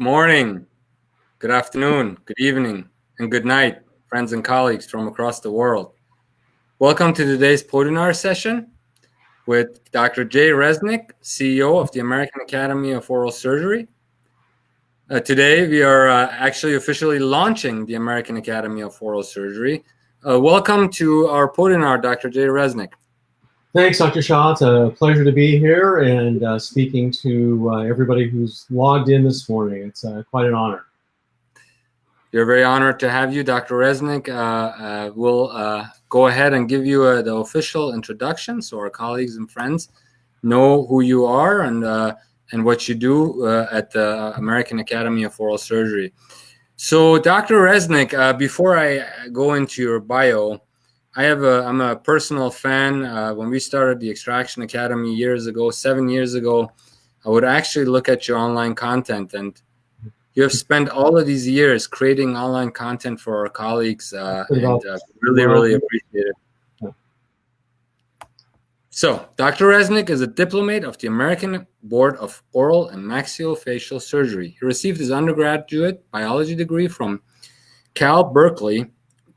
Morning, good afternoon, good evening, and good night, friends and colleagues from across the world. Welcome to today's Podinar session with Dr. Jay Reznick, CEO of the American Academy of Oral Surgery. Today, we are actually officially launching the American Academy of Oral Surgery. Welcome to our Podinar, Dr. Jay Reznick. Thanks, Dr. Shaw. It's a pleasure to be here and speaking to everybody who's logged in this morning. It's quite an honor. We're very honored to have you, Dr. Reznick. We'll go ahead and give you the official introduction so our colleagues and friends know who you are and what you do at the American Academy of Oral Surgery. So, Dr. Reznick, before I go into your bio, I'm a personal fan. When we started the Extraction Academy years ago, 7 years ago, I would actually look at your online content, and you have spent all of these years creating online content for our colleagues, really appreciate it. So, Dr. Reznick is a diplomate of the American Board of Oral and Maxillofacial Surgery. He received his undergraduate biology degree from Cal Berkeley,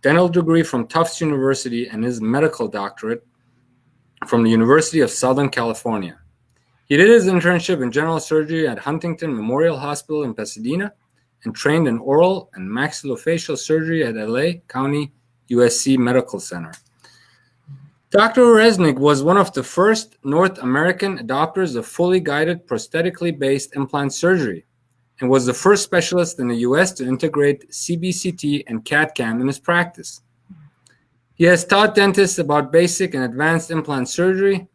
dental degree from Tufts University, and his medical doctorate from the University of Southern California. He did his internship in general surgery at Huntington Memorial Hospital in Pasadena and trained in oral and maxillofacial surgery at LA County USC Medical Center. Dr. Reznick was one of the first North American adopters of fully guided prosthetically based implant surgery, and was the first specialist in the U.S. to integrate CBCT and CAD/CAM in his practice. He has taught dentists about basic and advanced implant surgery,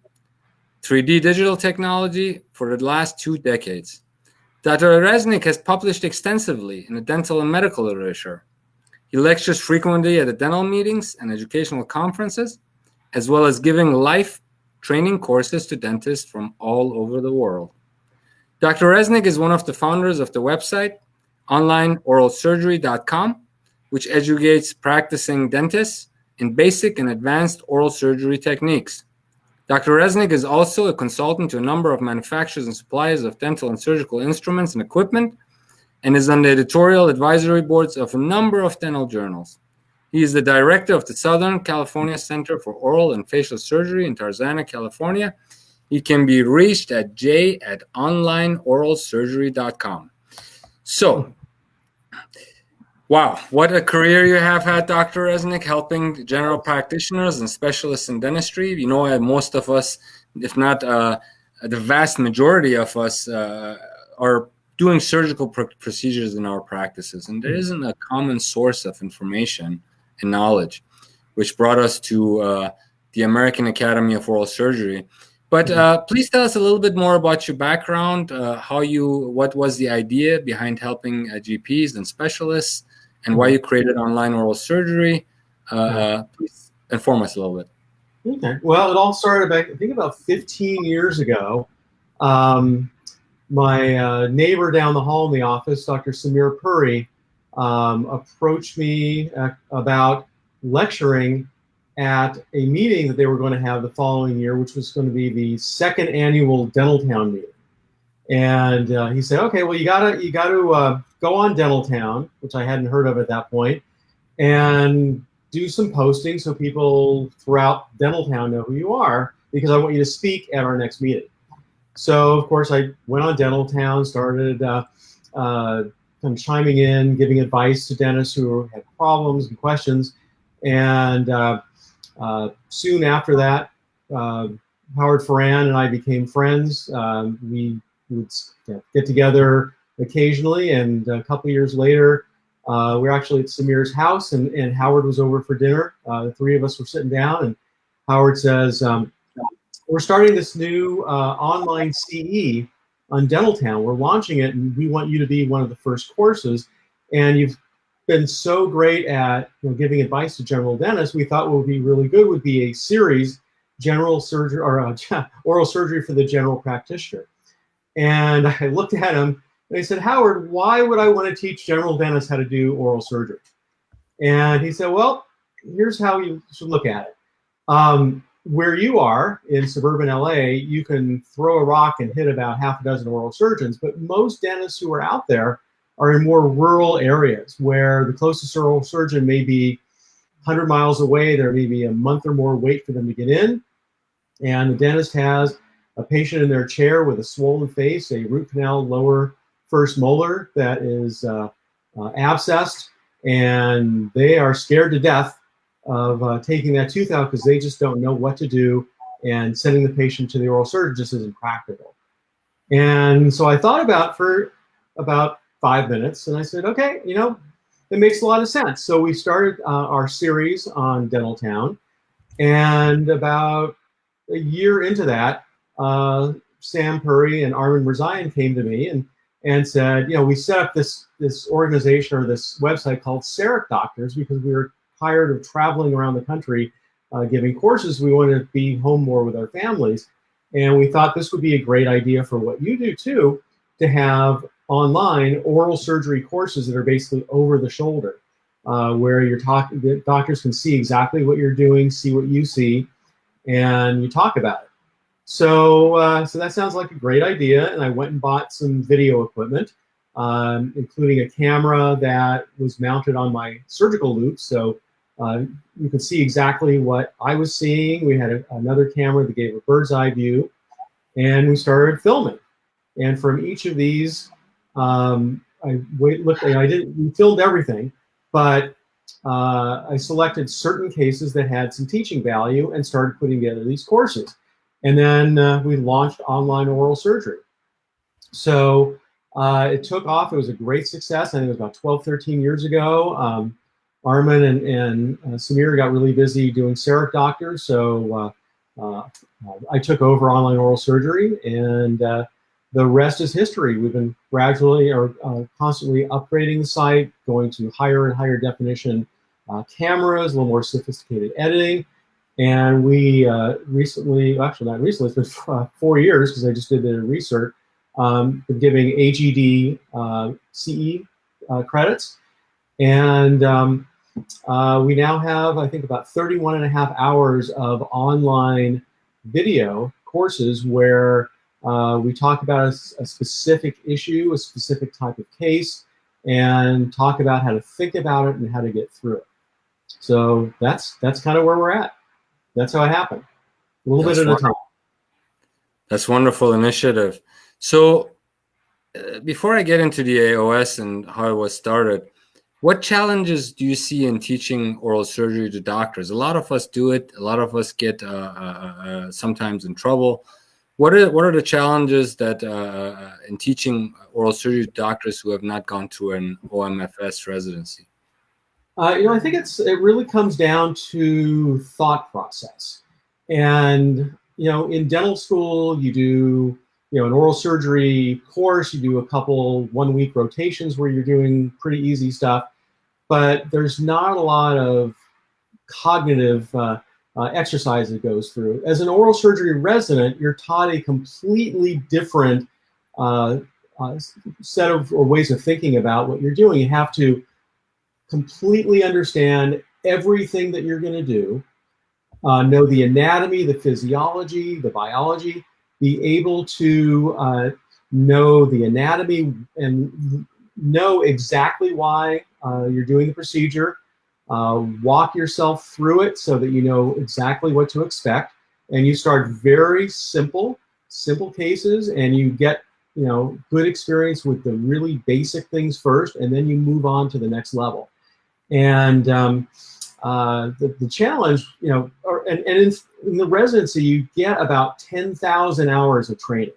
3D digital technology for the last 2 decades. Dr. Reznick has published extensively in the dental and medical literature. He lectures frequently at the dental meetings and educational conferences, as well as giving life training courses to dentists from all over the world. Dr. Reznick is one of the founders of the website onlineoralsurgery.com, which educates practicing dentists in basic and advanced oral surgery techniques. Dr. Reznick is also a consultant to a number of manufacturers and suppliers of dental and surgical instruments and equipment, and is on the editorial advisory boards of a number of dental journals. He is the director of the Southern California Center for Oral and Facial Surgery in Tarzana, California. He can be reached at j@onlineoralsurgery.com. So, wow, what a career you have had, Dr. Reznick, helping general practitioners and specialists in dentistry. You know, most of us, if not the vast majority of us, are doing surgical procedures in our practices, and there isn't a common source of information and knowledge, which brought us to the American Academy of Oral Surgery. But please tell us a little bit more about your background, what was the idea behind helping GPs and specialists, and why you created online oral surgery. Please inform us a little bit. Okay. Well, it all started back, I think, about 15 years ago. My neighbor down the hall in the office, Dr. Samir Puri, approached me about lecturing at a meeting that they were going to have the following year, which was going to be the second annual Dental Town meeting. And he said, "Okay, well, you got to go on Dental Town," which I hadn't heard of at that point, and do some posting so people throughout Dental Town know who you are, because I want you to speak at our next meeting. So, of course, I went on Dental Town, started kind of chiming in, giving advice to dentists who had problems and questions, and soon after that, Howard Ferran and I became friends. We would get together occasionally, and a couple of years later, we were actually at Samir's house, and Howard was over for dinner. The three of us were sitting down, and Howard says, "We're starting this new online CE on Dental Town. We're launching it, and we want you to be one of the first courses. And you've been so great at giving advice to general dentists. We thought what would be really good would be a series, general surgery or oral surgery for the general practitioner." And I looked at him and I said, "Howard, why would I want to teach general dentists how to do oral surgery?" And he said, "Well, here's how you should look at it. Where you are in suburban LA, you can throw a rock and hit about half a dozen oral surgeons, but most dentists who are out there are in more rural areas where the closest oral surgeon may be 100 miles away. There may be a month or more wait for them to get in. And the dentist has a patient in their chair with a swollen face, a root canal lower first molar that is abscessed, and they are scared to death of taking that tooth out because they just don't know what to do, and sending the patient to the oral surgeon just isn't practical. And so I thought about for about 5 minutes, and I said, okay, you know, it makes a lot of sense. So we started our series on Dental Town, and about a year into that, Sam Puri and Armin Reznick came to me and said, you know, we set up this organization or this website called CEREC Doctors because we were tired of traveling around the country giving courses. We wanted to be home more with our families. And we thought this would be a great idea for what you do too, to have online oral surgery courses that are basically over the shoulder, where the doctors can see exactly what you're doing, see what you see, and you talk about it. So, so that sounds like a great idea, and I went and bought some video equipment, including a camera that was mounted on my surgical loop, so you could see exactly what I was seeing. We had another camera that gave a bird's eye view, and we started filming. And from each of these, we filmed everything, but I selected certain cases that had some teaching value and started putting together these courses. And then we launched online oral surgery. So it took off. It was a great success. I think it was about 12, 13 years ago. Armin and Samir got really busy doing CEREC Doctors, so I took over online oral surgery, and the rest is history. We've been gradually or constantly upgrading the site, going to higher and higher definition cameras, a little more sophisticated editing. And we recently, actually not recently, it's been 4 years because I just did the research, been giving AGD CE credits. And we now have, I think, about 31.5 hours of online video courses where we talk about a specific issue, a specific type of case, and talk about how to think about it and how to get through it. So that's kind of where we're at. That's how it happened. A little bit at a time. That's a wonderful initiative. So before I get into the AOS and how it was started, what challenges do you see in teaching oral surgery to doctors? A lot of us do it. A lot of us get sometimes in trouble. What are the challenges that in teaching oral surgery to doctors who have not gone through an OMFS residency? I think it really comes down to thought process. And in dental school, you do an oral surgery course. You do a couple 1-week rotations where you're doing pretty easy stuff, but there's not a lot of cognitive exercise that goes through. As an oral surgery resident, you're taught a completely different set of or ways of thinking about what you're doing. You have to completely understand everything that you're going to do, know the anatomy, the physiology, the biology, be able to know the anatomy and know exactly why you're doing the procedure, walk yourself through it so that you know exactly what to expect, and you start very simple cases, and you get good experience with the really basic things first, and then you move on to the next level. And the challenge, in the residency, you get about 10,000 hours of training,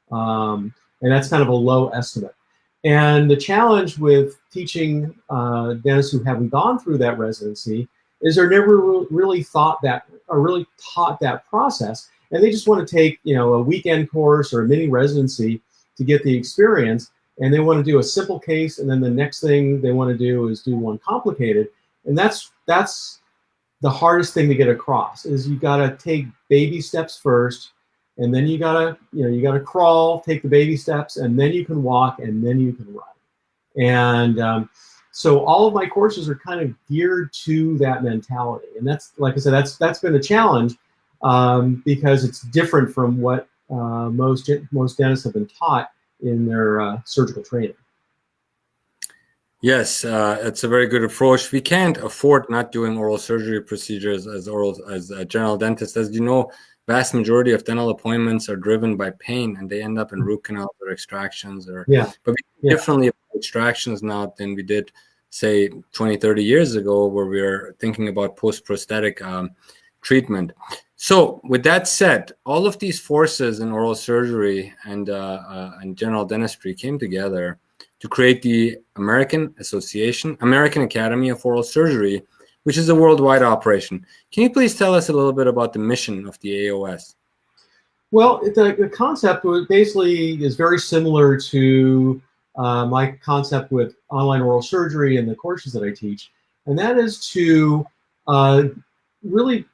and that's kind of a low estimate. And the challenge with teaching dentists who haven't gone through that residency is they're never really taught that process, and they just want to take a weekend course or a mini residency to get the experience. And they want to do a simple case, and then the next thing they want to do is do one complicated. And that's the hardest thing to get across, is you got to take baby steps first, and then you got to crawl, take the baby steps, and then you can walk, and then you can run. And so all of my courses are kind of geared to that mentality. And that's, like I said, that's been a challenge because it's different from what most dentists have been taught in their surgical training. Yes, it's a very good approach. We can't afford not doing oral surgery procedures as a general dentist. As you know, vast majority of dental appointments are driven by pain, and they end up in root canals or extractions. Yeah, But we think yeah. differently about extractions now than we did, say, 20, 30 years ago, where we were thinking about post-prosthetic treatment. So, with that said, all of these forces in oral surgery and general dentistry came together to create the American Academy of Oral Surgery, which is a worldwide operation. Can you please tell us a little bit about the mission of the AOS? Well, the concept basically is very similar to my concept with online oral surgery and the courses that I teach, and that is to really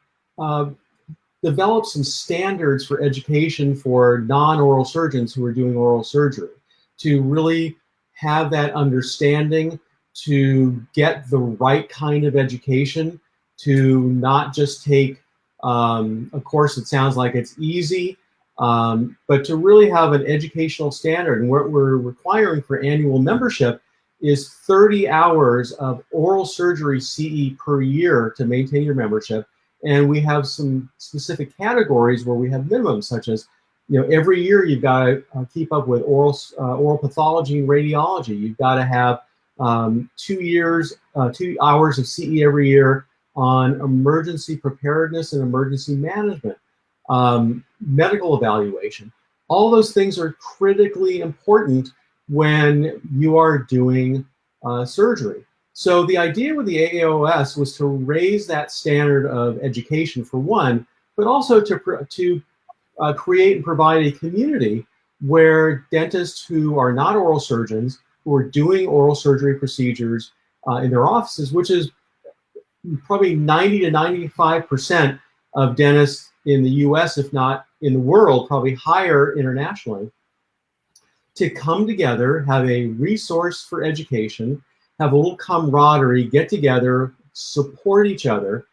develop some standards for education for non-oral surgeons who are doing oral surgery, to really have that understanding, to get the right kind of education, to not just take a course that sounds like it's easy, but to really have an educational standard. And what we're requiring for annual membership is 30 hours of oral surgery CE per year to maintain your membership. And we have some specific categories where we have minimums, such as, every year you've got to keep up with oral pathology and radiology. You've got to have 2 hours of CE every year on emergency preparedness and emergency management, medical evaluation. All those things are critically important when you are doing surgery. So the idea with the AAOS was to raise that standard of education for one, but also to create and provide a community where dentists who are not oral surgeons, who are doing oral surgery procedures in their offices, which is probably 90 to 95% of dentists in the US, if not in the world, probably higher internationally, to come together, have a resource for education, have a little camaraderie, get together, support each other,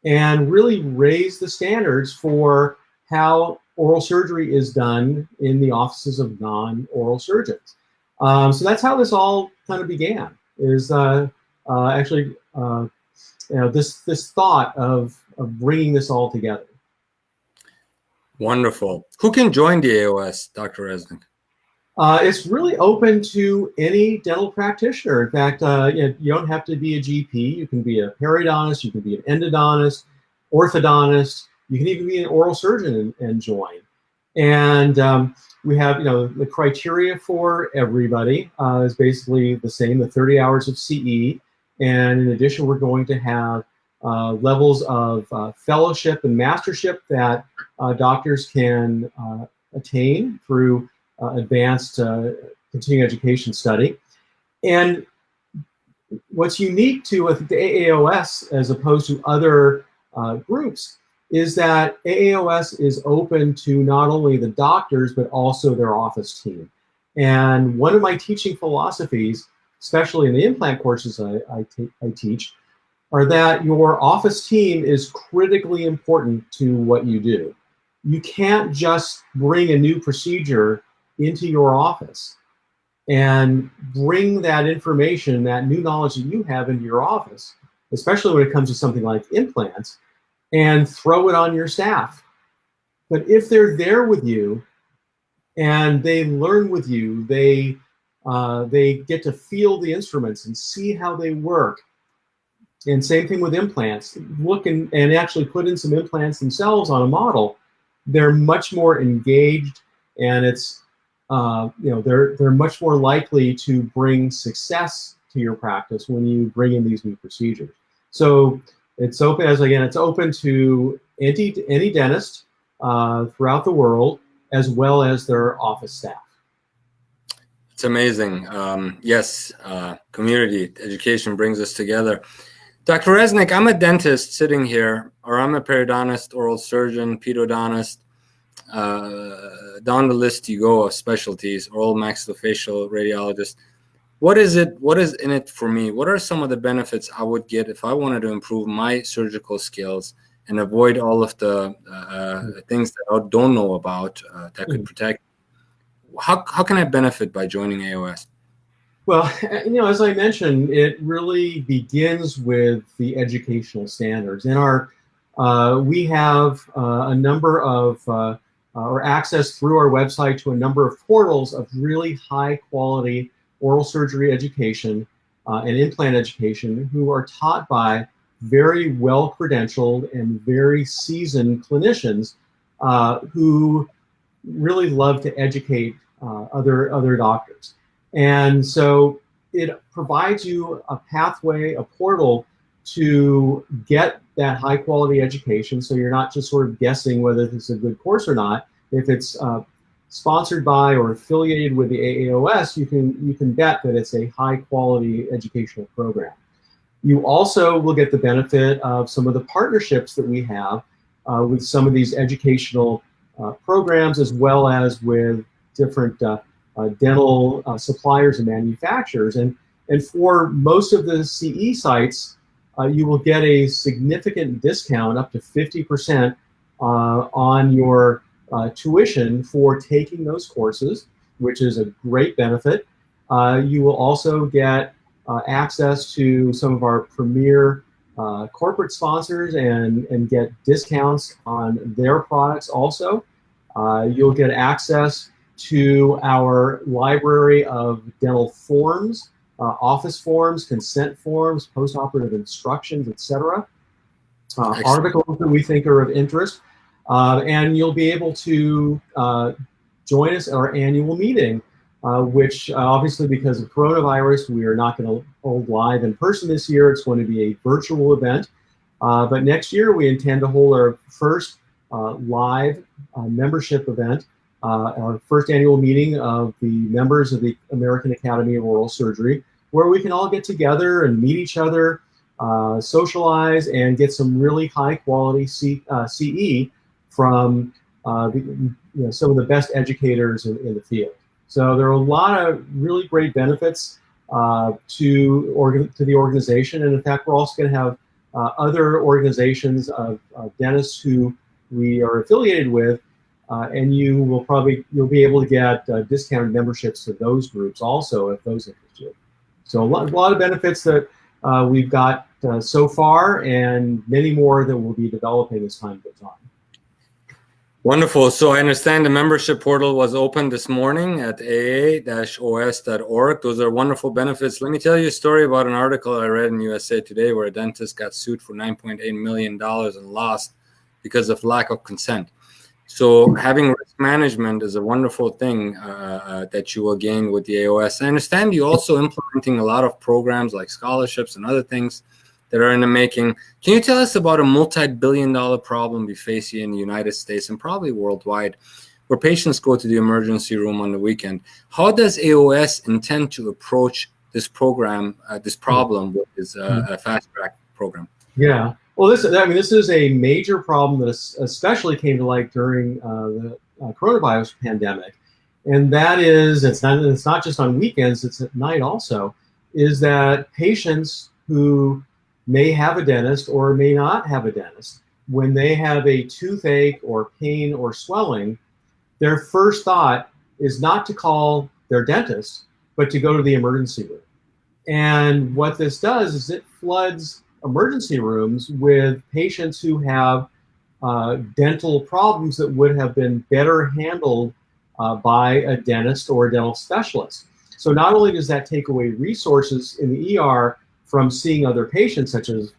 and really raise the standards for how oral surgery is done in the offices of non-oral surgeons. So that's how this all kind of began, is actually this thought of bringing this all together. Wonderful. Who can join the AOS, Dr. Reznick? It's really open to any dental practitioner. In fact, you don't have to be a GP. You can be a periodontist, you can be an endodontist, orthodontist. You can even be an oral surgeon and join. And we have, the criteria for everybody is basically the same, the 30 hours of CE. And in addition, we're going to have levels of fellowship and mastership that doctors can attain through advanced continuing education study. And what's unique to the AAOS as opposed to other groups is that AAOS is open to not only the doctors, but also their office team. And one of my teaching philosophies, especially in the implant courses I teach, are that your office team is critically important to what you do. You can't just bring a new procedure into your office and bring that information, that new knowledge that you have into your office, especially when it comes to something like implants, and throw it on your staff. But if they're there with you and they learn with you, they get to feel the instruments and see how they work. And same thing with implants. Look and actually put in some implants themselves on a model. They're much more engaged, and it's they're much more likely to bring success to your practice when you bring in these new procedures. So it's open, it's open to any dentist throughout the world, as well as their office staff. It's amazing. Yes, community education brings us together. Dr. Reznick, I'm a dentist sitting here, or I'm a periodontist, oral surgeon, pedodontist. Down the list you go of specialties, oral maxillofacial radiologist. What is in it for me? What are some of the benefits I would get if I wanted to improve my surgical skills and avoid all of the things that I don't know about that could protect? How can I benefit by joining AOS? Well, as I mentioned, it really begins with the educational standards. We have a number of, or access through our website to a number of portals of really high quality oral surgery education and implant education who are taught by very well credentialed and very seasoned clinicians who really love to educate other doctors. And so it provides you a pathway, a portal to get that high quality education. So you're not just sort of guessing whether this is a good course or not. If it's sponsored by or affiliated with the AAOS, you can bet that it's a high quality educational program. You also will get the benefit of some of the partnerships that we have with some of these educational programs, as well as with different dental suppliers and manufacturers. And for most of the CE sites, you will get a significant discount, up to 50% on your tuition for taking those courses, which is a great benefit. You will also get access to some of our premier corporate sponsors and get discounts on their products also. You'll get access to our library of dental forms, office forms, consent forms, post-operative instructions, etc. Articles that we think are of interest. And you'll be able to join us at our annual meeting, which obviously because of coronavirus, we are not going to hold live in person this year. It's going to be a virtual event. But next year, we intend to hold our first live membership event, our first annual meeting of the members of the American Academy of Oral Surgery, where we can all get together and meet each other, socialize, and get some really high quality CE from some of the best educators in the field. So there are a lot of really great benefits to the organization, and in fact, we're also going to have other organizations of dentists who we are affiliated with, and you'll be able to get discounted memberships to those groups also if those interest you. So a lot of benefits that we've got so far, and many more that we'll be developing as time goes on. Wonderful. So I understand the membership portal was open this morning at aa-os.org. Those are wonderful benefits. Let me tell you a story about an article I read in USA Today where a dentist got sued for $9.8 million and lost because of lack of consent. So having risk management is a wonderful thing that you will gain with the AOS. I understand you also implementing a lot of programs like scholarships and other things that are in the making. Can you tell us about a multi-billion-dollar problem we face here in the United States and probably worldwide, where patients go to the emergency room on the weekend? How does AOS intend to approach this program, this problem with this fast-track program? Yeah. Well, this is a major problem that especially came to light during the coronavirus pandemic, and that is it's not just on weekends; it's at night also. Is that patients who may have a dentist or may not have a dentist, when they have a toothache or pain or swelling, their first thought is not to call their dentist, but to go to the emergency room. And what this does is it floods emergency rooms with patients who have dental problems that would have been better handled by a dentist or a dental specialist. So not only does that take away resources in the ER from seeing other patients, such as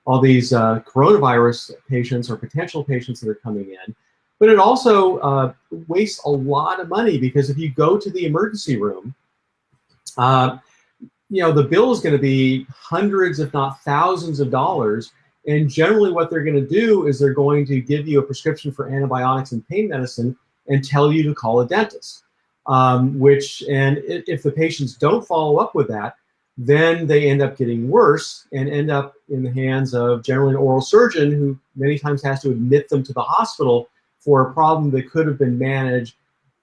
all these coronavirus patients or potential patients that are coming in, but it also wastes a lot of money, because if you go to the emergency room, the bill is going to be hundreds, if not thousands of dollars. And generally what they're going to do is they're going to give you a prescription for antibiotics and pain medicine and tell you to call a dentist, if the patients don't follow up with that, then they end up getting worse and end up in the hands of generally an oral surgeon who many times has to admit them to the hospital for a problem that could have been managed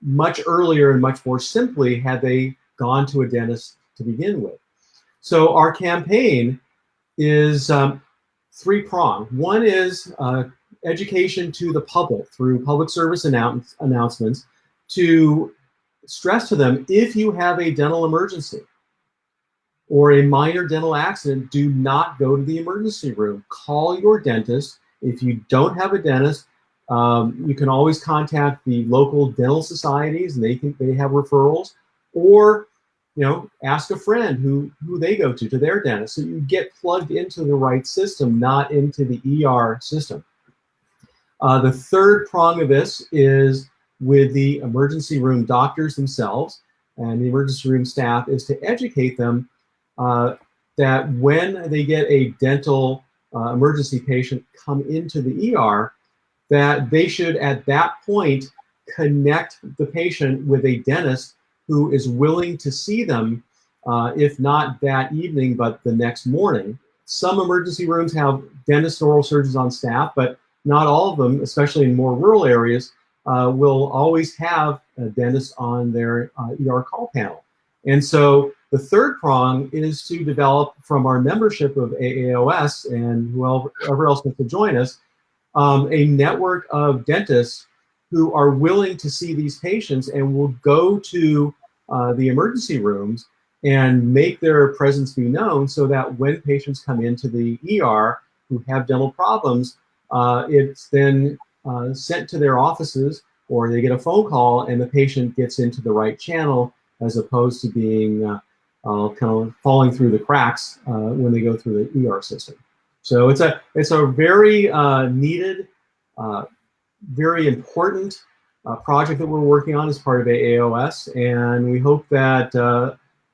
much earlier and much more simply had they gone to a dentist to begin with. So our campaign is three-pronged. One is education to the public through public service announcements to stress to them, if you have a dental emergency, or a minor dental accident, do not go to the emergency room. Call your dentist. If you don't have a dentist, you can always contact the local dental societies, and they have referrals, or ask a friend who they go to their dentist. So you get plugged into the right system, not into the ER system. The third prong of this is with the emergency room doctors themselves and the emergency room staff, is to educate them that when they get a dental emergency patient come into the ER, that they should at that point connect the patient with a dentist who is willing to see them, if not that evening, but the next morning. Some emergency rooms have dentists and oral surgeons on staff, but not all of them, especially in more rural areas, will always have a dentist on their ER call panel. And so the third prong is to develop from our membership of AAOS and whoever else wants to join us, a network of dentists who are willing to see these patients and will go to the emergency rooms and make their presence be known, so that when patients come into the ER who have dental problems, it's then sent to their offices, or they get a phone call and the patient gets into the right channel, as opposed to being kind of falling through the cracks when they go through the ER system. So it's a very needed, very important project that we're working on as part of AAOS, and we hope that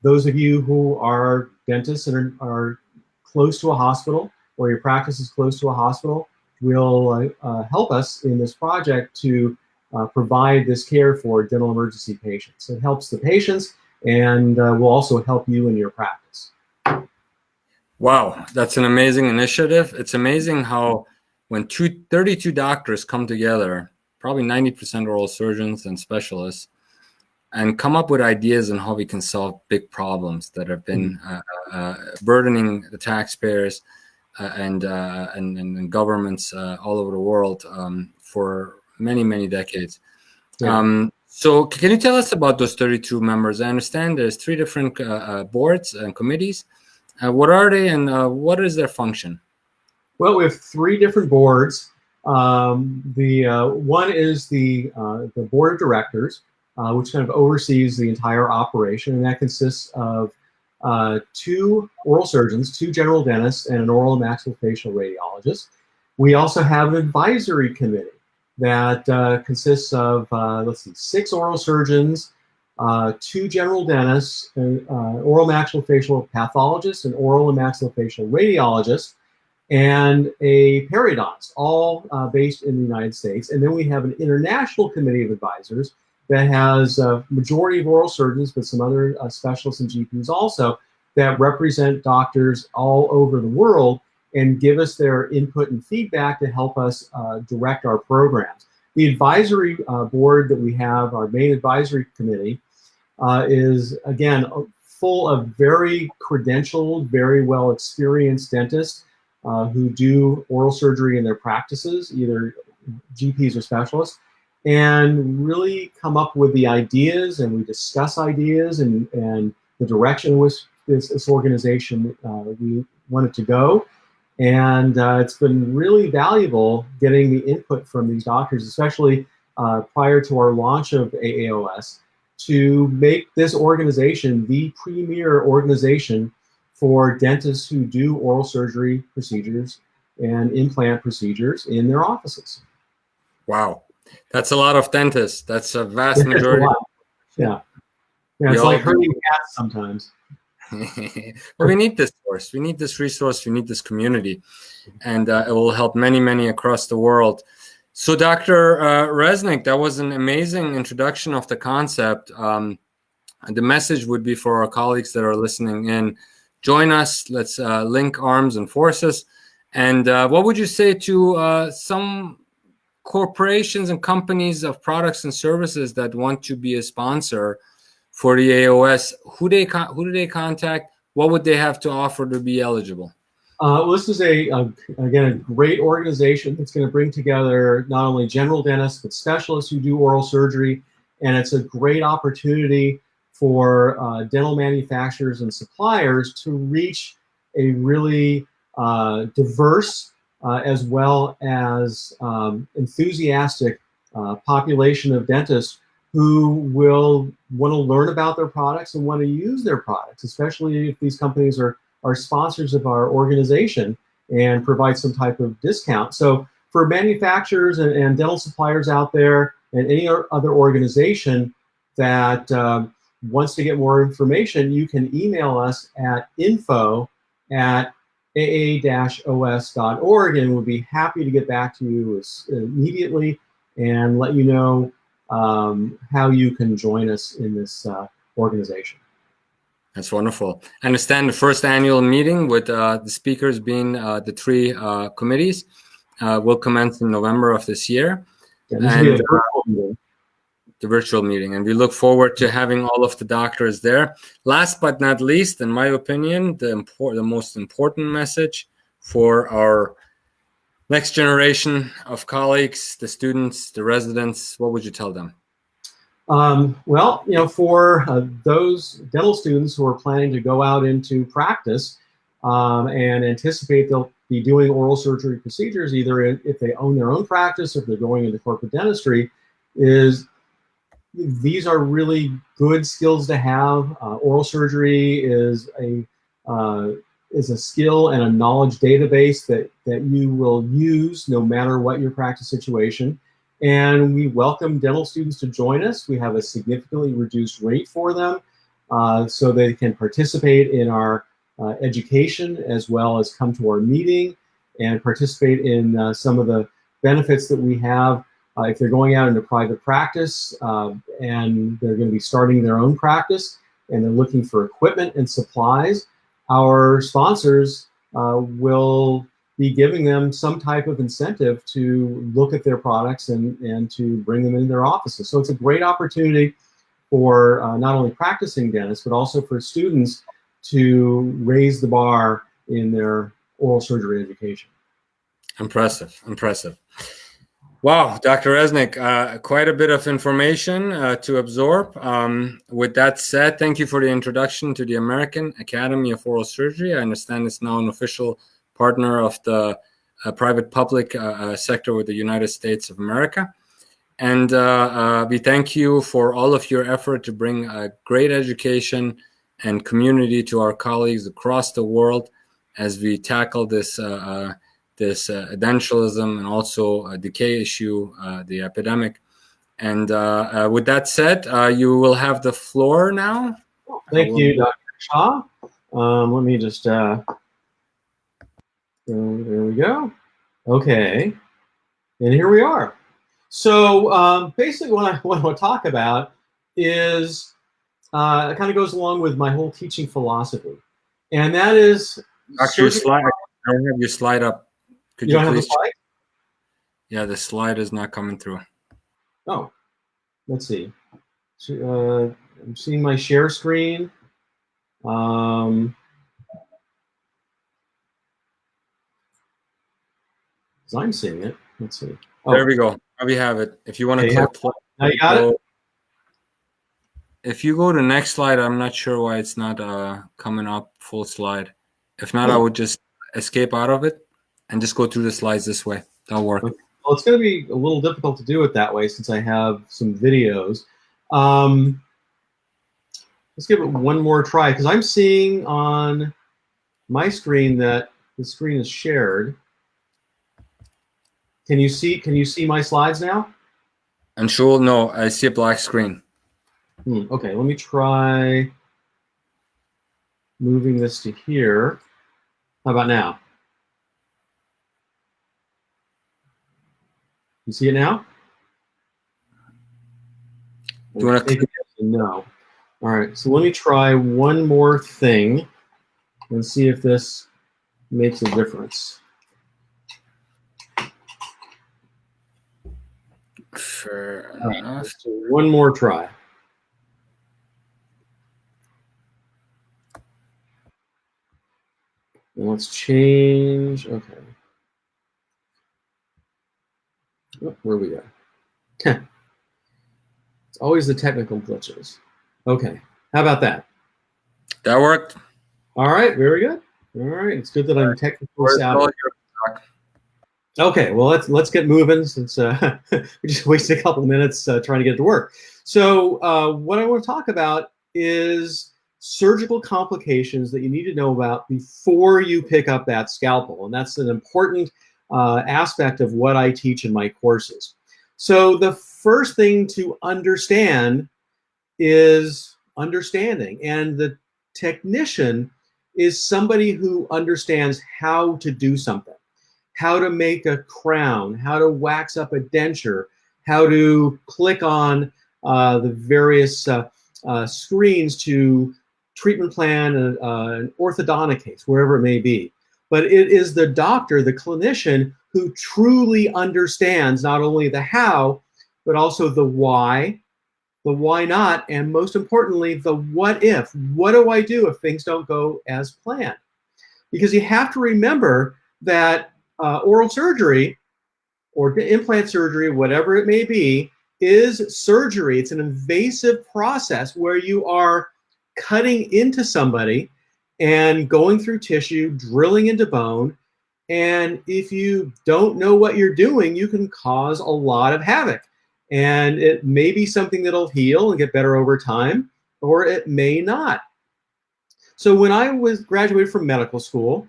those of you who are dentists and are close to a hospital, or your practice is close to a hospital, will help us in this project to provide this care for dental emergency patients. It helps the patients, and will also help you in your practice. Wow, that's an amazing initiative. It's amazing how when 32 doctors come together, probably 90% oral surgeons and specialists, and come up with ideas on how we can solve big problems that have been burdening the taxpayers and governments all over the world for many, many decades. Yeah. So can you tell us about those 32 members? I understand there's 3 different boards and committees. What are they, and what is their function? Well, we have 3 different boards. The one is the board of directors, which kind of oversees the entire operation, and that consists of 2 oral surgeons, 2 general dentists, and an oral and maxillofacial radiologist. We also have an advisory committee that consists of 6 oral surgeons, 2 general dentists, an oral maxillofacial pathologist, an oral and maxillofacial radiologist, and a periodontist, all based in the United States. And then we have an international committee of advisors that has a majority of oral surgeons, but some other specialists and GPs also, that represent doctors all over the world and give us their input and feedback to help us direct our programs. The advisory board that we have, our main advisory committee, is, again, full of very credentialed, very well experienced dentists who do oral surgery in their practices, either GPs or specialists, and really come up with the ideas, and we discuss ideas and the direction in which this organization we want it to go. And it's been really valuable getting the input from these doctors, especially prior to our launch of AAOS, to make this organization the premier organization for dentists who do oral surgery procedures and implant procedures in their offices. Wow, that's a lot of dentists. That's a vast majority. Yeah, it's like herding cats sometimes. But we need this source. We need this resource. We need this community, and it will help many, many across the world. So, Dr. Reznick, that was an amazing introduction of the concept. The message would be for our colleagues that are listening in: join us. Let's link arms and forces. And what would you say to some corporations and companies of products and services that want to be a sponsor for the AOS? Who do they contact? What would they have to offer to be eligible? Well, this is again a great organization that's going to bring together not only general dentists but specialists who do oral surgery, and it's a great opportunity for dental manufacturers and suppliers to reach a really diverse as well as enthusiastic population of dentists who will want to learn about their products and want to use their products, especially if these companies are sponsors of our organization and provide some type of discount. So for manufacturers and dental suppliers out there and any other organization that wants to get more information, you can email us at info@aa-os.org, and we'll be happy to get back to you immediately and let you know how you can join us in this organization. That's wonderful. I understand the first annual meeting with the speakers being the three committees will commence in November of this year. Yeah, this will be a virtual meeting. The virtual meeting, and we look forward to having all of the doctors there. Last but not least, in my opinion, the most important message for our next generation of colleagues, the students, the residents, what would you tell them? Well, for those dental students who are planning to go out into practice and anticipate they'll be doing oral surgery procedures, either if they own their own practice or if they're going into corporate dentistry, these are really good skills to have. Oral surgery is a skill and a knowledge database that you will use no matter what your practice situation. And we welcome dental students to join us. We have a significantly reduced rate for them so they can participate in our education as well as come to our meeting and participate in some of the benefits that we have if they're going out into private practice and they're going to be starting their own practice and they're looking for equipment and supplies. Our sponsors will be giving them some type of incentive to look at their products and to bring them into their offices. So it's a great opportunity for not only practicing dentists, but also for students to raise the bar in their oral surgery education. Impressive, impressive. Wow, Dr. Reznick, quite a bit of information to absorb. With that said, thank you for the introduction to the American Academy of Oral Surgery. I understand it's now an official partner of the private-public sector with the United States of America. And we thank you for all of your effort to bring great education and community to our colleagues across the world as we tackle this edentalism and also a decay issue, the epidemic. And with that said, you will have the floor now. Thank you, Dr. Shah. Let me just, there we go. Okay, and here we are. So basically what I want to talk about is, it kind of goes along with my whole teaching philosophy. And that is... Dr. Slide, I don't have your slide up. Could you don't please have the slide? Yeah, the slide is not coming through. Oh, let's see. I'm seeing my share screen. I'm seeing it. Let's see. Oh. There we go. Now we have it. If you want to click play, now you got it? If you go to next slide, I'm not sure why it's not coming up full slide. If not, I would just escape out of it and just go through the slides this way. That'll work. Okay. Well, it's going to be a little difficult to do it that way since I have some videos. Let's give it one more try because I'm seeing on my screen that the screen is shared. Can you see my slides now? And sure, no, I see a black screen. Okay, let me try moving this to here. How about now? You see it now? Do you want to click? No. All right, so let me try one more thing and see if this makes a difference. Fair enough. So one more try. And let's change. Okay. Oh, where we go? It's always the technical glitches. Okay. How about that? That worked. All right, very good. All right, it's good that I'm technically savvy. Okay, well let's get moving since we just wasted a couple of minutes trying to get it to work. So what I want to talk about is surgical complications that you need to know about before you pick up that scalpel, and that's an important aspect of what I teach in my courses. So the first thing to understand is understanding, and the technician is somebody who understands how to do something, how to make a crown, how to wax up a denture, how to click on the various screens to treatment plan an orthodontic case, wherever it may be. But it is the doctor, the clinician, who truly understands not only the how, but also the why not, and most importantly, the what if. What do I do if things don't go as planned? Because you have to remember that oral surgery or implant surgery, whatever it may be, is surgery. It's an invasive process where you are cutting into somebody and going through tissue, drilling into bone. And if you don't know what you're doing, you can cause a lot of havoc. And it may be something that'll heal and get better over time, or it may not. So when I graduated from medical school,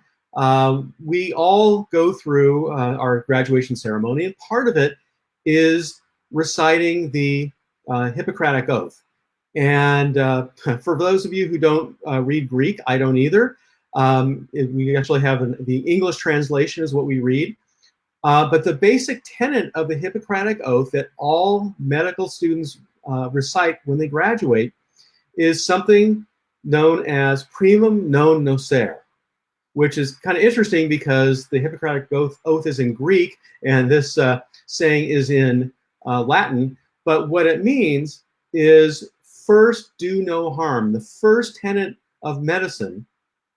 we all go through our graduation ceremony, and part of it is reciting the Hippocratic Oath. And for those of you who don't read Greek, I don't either. We actually have the English translation is what we read. But the basic tenet of the Hippocratic Oath that all medical students recite when they graduate is something known as primum non nocere, which is kind of interesting because the Hippocratic Oath is in Greek and this saying is in Latin. But what it means is first do no harm. The first tenet of medicine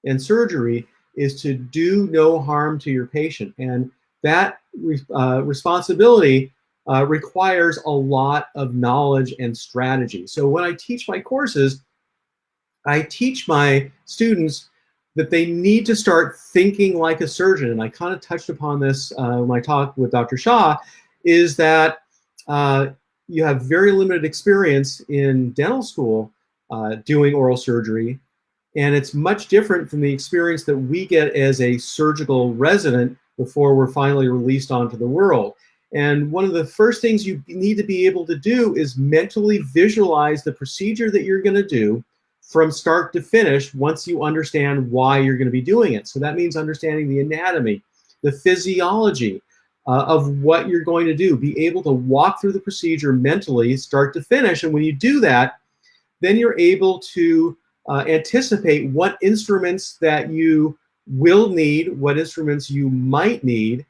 and surgery is to do no harm to your patient. And that responsibility requires a lot of knowledge and strategy. So when I teach my courses, I teach my students that they need to start thinking like a surgeon. And I kind of touched upon this in my talk with Dr. Shah, is that you have very limited experience in dental school doing oral surgery. And it's much different from the experience that we get as a surgical resident before we're finally released onto the world. And one of the first things you need to be able to do is mentally visualize the procedure that you're going to do from start to finish once you understand why you're going to be doing it. So that means understanding the anatomy, the physiology of what you're going to do. Be able to walk through the procedure mentally, start to finish. And when you do that, then you're able to anticipate what instruments that you will need, what instruments you might need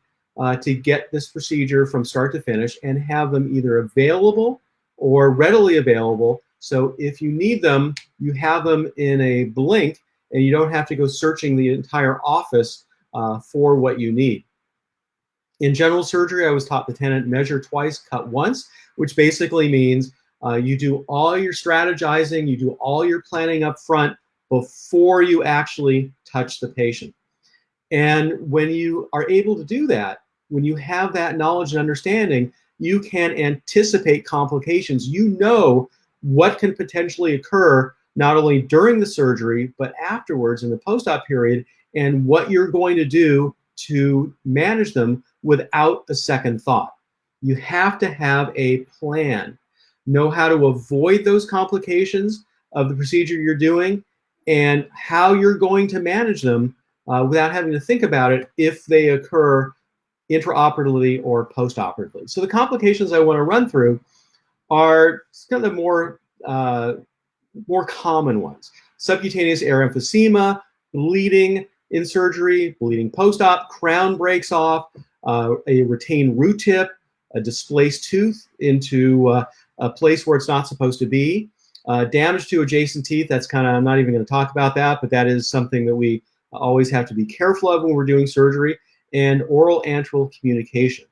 to get this procedure from start to finish, and have them either available or readily available. So if you need them, you have them in a blink, and you don't have to go searching the entire office for what you need. In general surgery, I was taught the tenet measure twice, cut once, which basically means you do all your strategizing, you do all your planning up front before you actually touch the patient. And when you are able to do that, when you have that knowledge and understanding, you can anticipate complications. You know what can potentially occur not only during the surgery, but afterwards in the post-op period, and what you're going to do to manage them without a second thought. You have to have a plan. Know how to avoid those complications of the procedure you're doing and how you're going to manage them without having to think about it if they occur intraoperatively or postoperatively. So the complications I want to run through are kind of the more common ones. Subcutaneous air emphysema, bleeding in surgery, bleeding post-op, crown breaks off, a retained root tip, a displaced tooth into a place where it's not supposed to be, damage to adjacent teeth. That's kind of, I'm not even going to talk about that, but that is something that we always have to be careful of when we're doing surgery, and oral antral communication.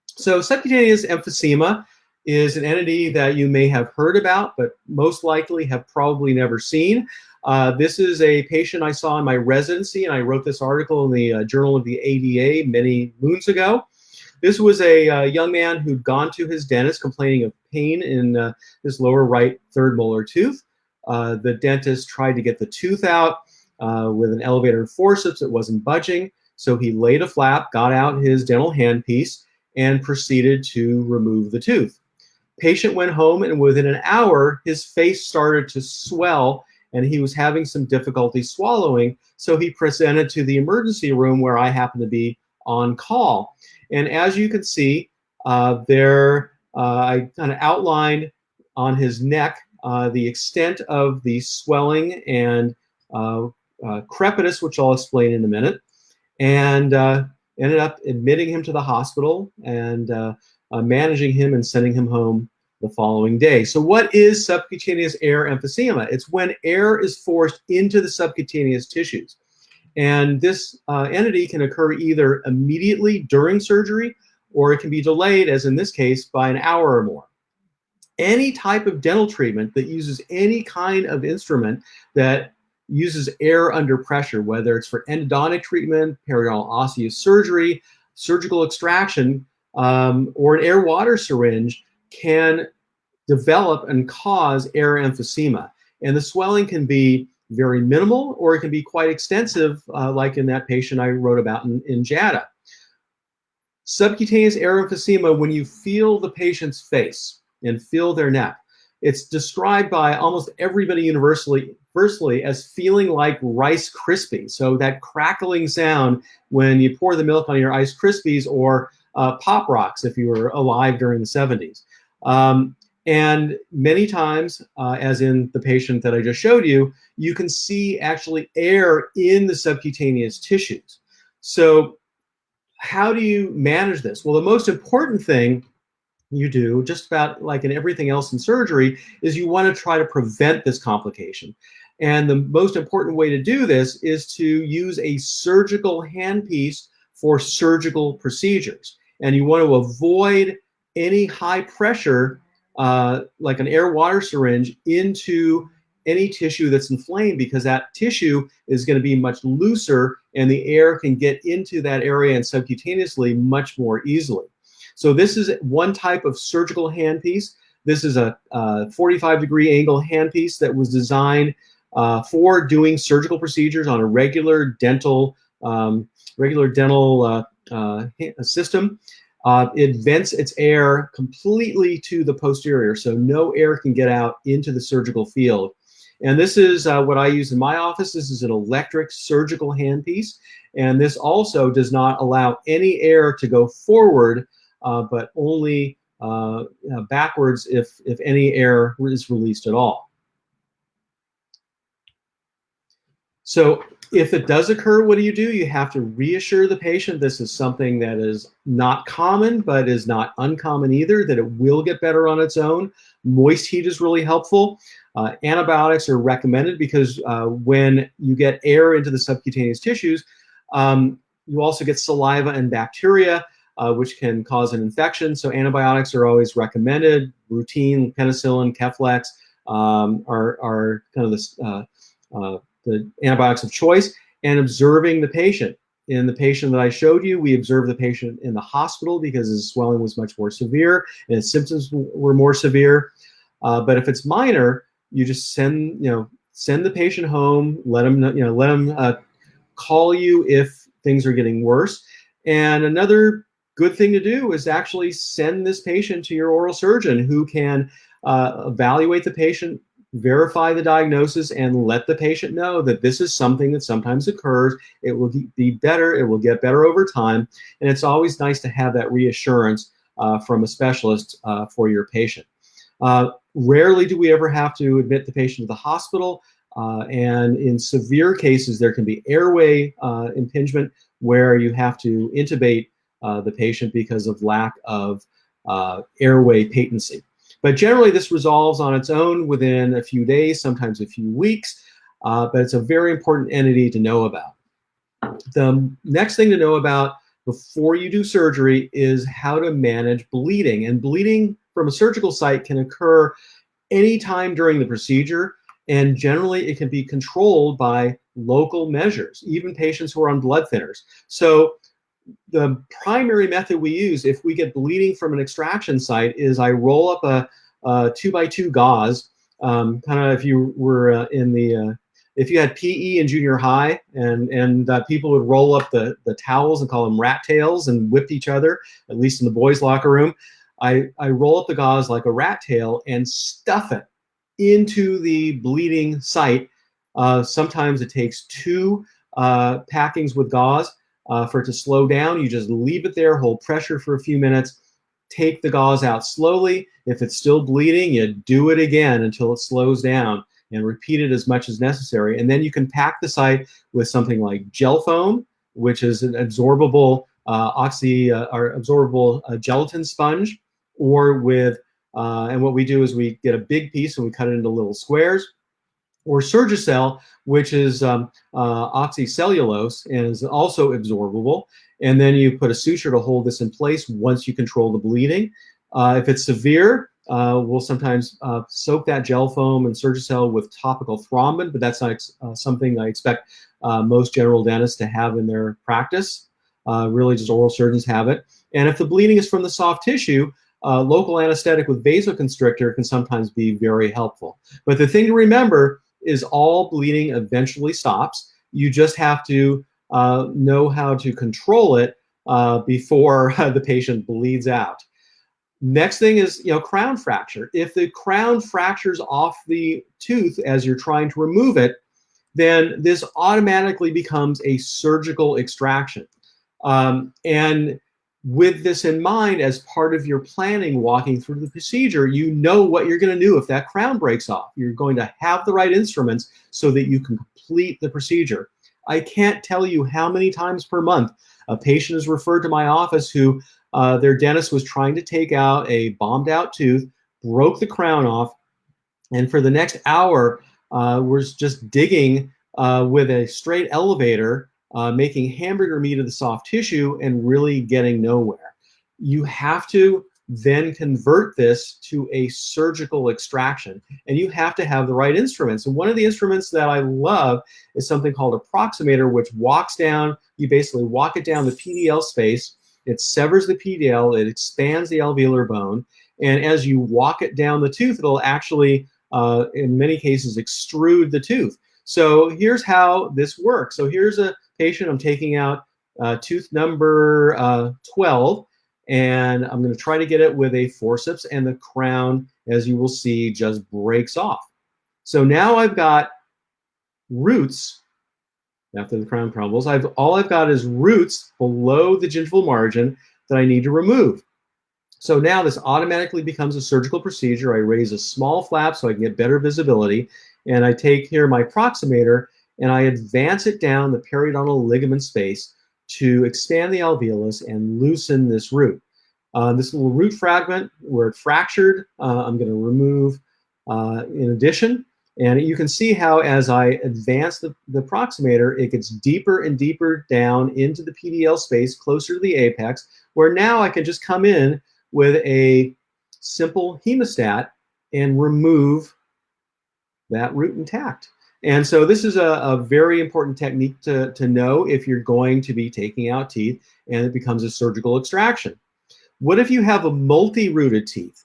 So subcutaneous emphysema is an entity that you may have heard about, but most likely have probably never seen. This is a patient I saw in my residency, and I wrote this article in the Journal of the ADA many moons ago. This was a young man who'd gone to his dentist complaining of pain in his lower right third molar tooth. The dentist tried to get the tooth out with an elevator and forceps. It wasn't budging, so he laid a flap, got out his dental handpiece, and proceeded to remove the tooth. Patient went home, and within an hour, his face started to swell, and he was having some difficulty swallowing, so he presented to the emergency room where I happened to be on call. And as you can see, I kind of outlined on his neck the extent of the swelling and crepitus, which I'll explain in a minute, and ended up admitting him to the hospital and managing him and sending him home the following day. So what is subcutaneous air emphysema? It's when air is forced into the subcutaneous tissues. And this entity can occur either immediately during surgery, or it can be delayed, as in this case, by an hour or more. Any type of dental treatment that uses any kind of instrument that uses air under pressure, whether it's for endodontic treatment, periodontal osteosurgery, surgical extraction, or an air water syringe, can develop and cause air emphysema. And the swelling can be very minimal, or it can be quite extensive, like in that patient I wrote about in JADA. Subcutaneous air emphysema, when you feel the patient's face and feel their neck, it's described by almost everybody universally as feeling like Rice Krispies. So that crackling sound when you pour the milk on your Rice Krispies, or Pop Rocks if you were alive during the 70s. And many times, as in the patient that I just showed you, you can see actually air in the subcutaneous tissues. So how do you manage this? Well, the most important thing you do, just about like in everything else in surgery, is you want to try to prevent this complication. And the most important way to do this is to use a surgical handpiece for surgical procedures. And you want to avoid any high pressure, like an air water syringe, into any tissue that's inflamed, because that tissue is going to be much looser and the air can get into that area and subcutaneously much more easily. So this is one type of surgical handpiece. This is a 45-degree angle handpiece that was designed for doing surgical procedures on a regular dental system. It vents its air completely to the posterior, so no air can get out into the surgical field. And this is what I use in my office. This is an electric surgical handpiece, and this also does not allow any air to go forward, but only backwards if any air is released at all. So if it does occur, what do? You have to reassure the patient this is something that is not common, but is not uncommon either, that it will get better on its own. Moist heat is really helpful. Antibiotics are recommended because when you get air into the subcutaneous tissues, you also get saliva and bacteria, which can cause an infection. So antibiotics are always recommended. Routine, penicillin, Keflex are kind of the antibiotics of choice. And observing the patient. In the patient that I showed you, we observed the patient in the hospital because his swelling was much more severe and his symptoms were more severe. But if it's minor, you just send the patient home. Let them call you if things are getting worse. And another good thing to do is actually send this patient to your oral surgeon, who can evaluate the patient, verify the diagnosis, and let the patient know that this is something that sometimes occurs. It will be better. It will get better over time. And it's always nice to have that reassurance from a specialist for your patient. Rarely do we ever have to admit the patient to the hospital. And in severe cases, there can be airway impingement where you have to intubate the patient because of lack of airway patency. But generally, this resolves on its own within a few days, sometimes a few weeks, but it's a very important entity to know about. The next thing to know about before you do surgery is how to manage bleeding. And bleeding from a surgical site can occur anytime during the procedure, and generally it can be controlled by local measures, even patients who are on blood thinners. So the primary method we use if we get bleeding from an extraction site is I roll up a 2x2 gauze, kind of if you were if you had PE in junior high, and people would roll up the towels and call them rat tails and whip each other, at least in the boys' locker room. I roll up the gauze like a rat tail and stuff it into the bleeding site. Sometimes it takes 2 packings with gauze for it to slow down. You just leave it there, hold pressure for a few minutes, take the gauze out slowly. If it's still bleeding, you do it again until it slows down, and repeat it as much as necessary. And then you can pack the site with something like gel foam, which is an absorbable absorbable gelatin sponge, or with and what we do is we get a big piece and we cut it into little squares, or Surgicel, which is oxycellulose and is also absorbable. And then you put a suture to hold this in place once you control the bleeding. If it's severe, we'll sometimes soak that gel foam and Surgicel with topical thrombin, but that's not something I expect most general dentists to have in their practice. Really just oral surgeons have it. And if the bleeding is from the soft tissue, local anesthetic with vasoconstrictor can sometimes be very helpful. But the thing to remember is all bleeding eventually stops. You just have to know how to control it before the patient bleeds out. Next thing is, crown fracture. If the crown fractures off the tooth as you're trying to remove it, then this automatically becomes a surgical extraction. And with this in mind, as part of your planning walking through the procedure, you know what you're going to do if that crown breaks off. You're going to have the right instruments so that you can complete the procedure. I can't tell you how many times per month a patient is referred to my office who their dentist was trying to take out a bombed out tooth, broke the crown off, and for the next hour was just digging with a straight elevator, making hamburger meat of the soft tissue and really getting nowhere. You have to then convert this to a surgical extraction, and you have to have the right instruments. And one of the instruments that I love is something called a proximator, which walks down, you basically walk it down the PDL space, it severs the PDL, it expands the alveolar bone, and as you walk it down the tooth, it'll actually, in many cases, extrude the tooth. So here's how this works. So here's a patient, I'm taking out tooth number 12, and I'm going to try to get it with a forceps, and the crown, as you will see, just breaks off. So now I've got roots after the crown crumbles. All I've got is roots below the gingival margin that I need to remove. So now this automatically becomes a surgical procedure. I raise a small flap so I can get better visibility, and I take here my proximator and I advance it down the periodontal ligament space to expand the alveolus and loosen this root. This little root fragment where it fractured, I'm going to remove in addition. And you can see how as I advance the proximator, it gets deeper and deeper down into the PDL space, closer to the apex, where now I can just come in with a simple hemostat and remove that root intact. And so this is a very important technique to know if you're going to be taking out teeth and it becomes a surgical extraction. What if you have a multi-rooted tooth,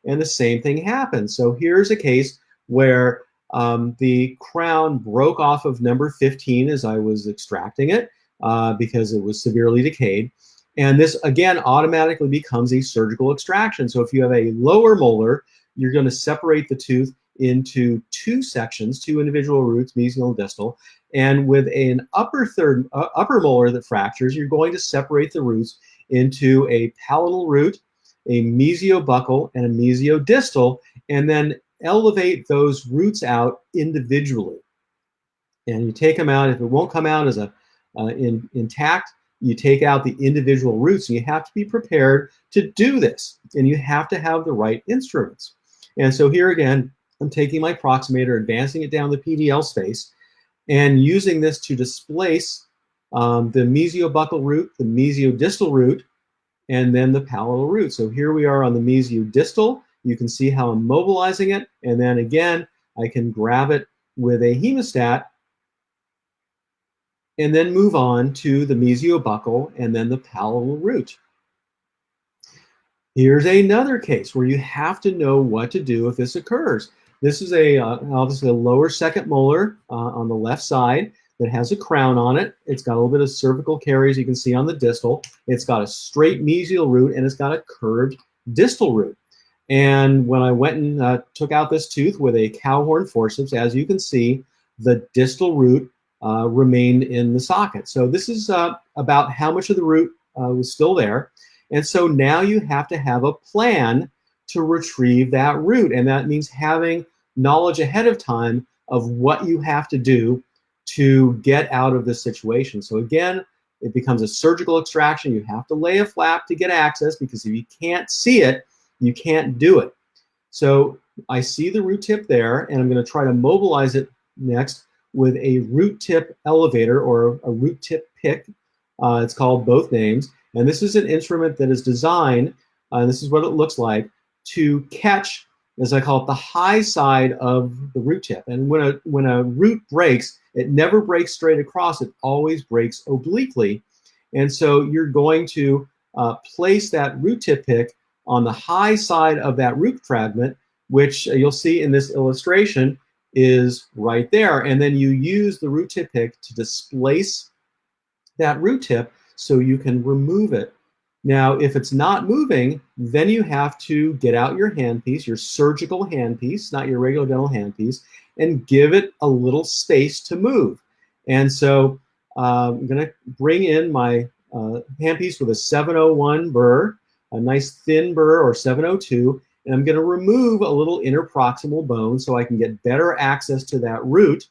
and the same thing happens? So here's a case where the crown broke off of number 15 as I was extracting it because it was severely decayed. And this, again, automatically becomes a surgical extraction. So if you have a lower molar, you're going to separate the tooth into 2 sections, 2 individual roots, mesial and distal. And with an upper molar that fractures, you're going to separate the roots into a palatal root, a mesiobuccal, and a mesiodistal, and then elevate those roots out individually. And you take them out. If it won't come out as intact, you take out the individual roots, and you have to be prepared to do this, and you have to have the right instruments. And so here again, I'm taking my proximator, advancing it down the PDL space, and using this to displace the mesiobuccal root, the mesiodistal root, and then the palatal root. So here we are on the mesiodistal. You can see how I'm mobilizing it, and then again, I can grab it with a hemostat and then move on to the mesiobuccal and then the palatal root. Here's another case where you have to know what to do if this occurs. This is obviously a lower second molar on the left side that has a crown on it. It's got a little bit of cervical caries you can see on the distal. It's got a straight mesial root, and it's got a curved distal root. And when I went and took out this tooth with a cow horn forceps, as you can see, the distal root remained in the socket. So this is about how much of the root was still there. And so now you have to have a plan to retrieve that root. And that means having knowledge ahead of time of what you have to do to get out of this situation. So again, it becomes a surgical extraction. You have to lay a flap to get access, because if you can't see it, you can't do it. So I see the root tip there, and I'm going to try to mobilize it next with a root tip elevator or a root tip pick. It's called both names. And this is an instrument that is designed, and this is what it looks like, to catch, as I call it, the high side of the root tip. And when a root breaks, it never breaks straight across. It always breaks obliquely. And so you're going to place that root tip pick on the high side of that root fragment, which you'll see in this illustration is right there. And then you use the root tip pick to displace that root tip so you can remove it. Now, if it's not moving, then you have to get out your handpiece, your surgical handpiece, not your regular dental handpiece, and give it a little space to move. And so I'm going to bring in my handpiece with a 701 burr, a nice thin burr, or 702, and I'm going to remove a little interproximal bone so I can get better access to that root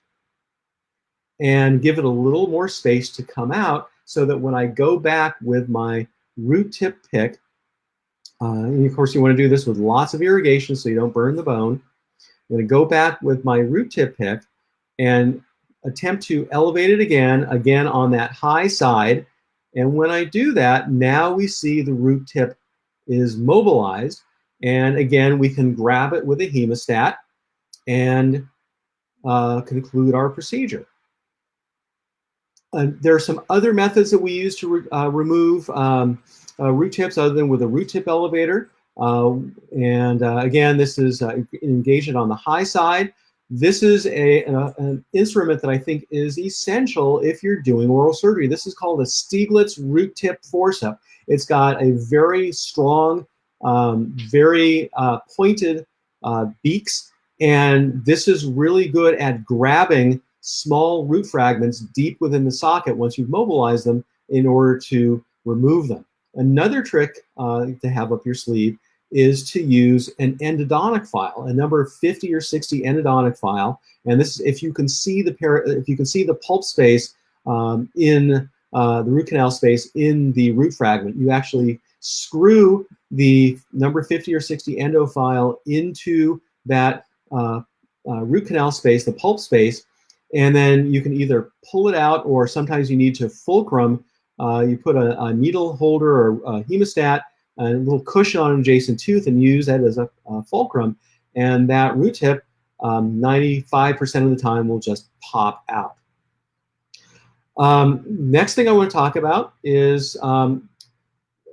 and give it a little more space to come out, so that when I go back with my root tip pick, and of course you want to do this with lots of irrigation so you don't burn the bone. I'm going to go back with my root tip pick and attempt to elevate it again on that high side. And when I do that, now we see the root tip is mobilized. And again, we can grab it with a hemostat and conclude our procedure. There are some other methods that we use to remove root tips other than with a root tip elevator. Again, this is engage it on the high side. This is an instrument that I think is essential if you're doing oral surgery. This is called a Stieglitz root tip forcep. It's got a very strong, very pointed beaks, and this is really good at grabbing small root fragments deep within the socket once you've mobilized them in order to remove them. Another trick to have up your sleeve is to use an endodontic file, a number 50 or 60 endodontic file. And this, if you can see the pulp space in the root canal space in the root fragment, you actually screw the number 50 or 60 endo file into that root canal space, the pulp space, and then you can either pull it out, or sometimes you need to fulcrum. You put a needle holder or a hemostat, a little cushion on an adjacent tooth, and use that as a fulcrum. And that root tip, 95% of the time, will just pop out. Next thing I want to talk about is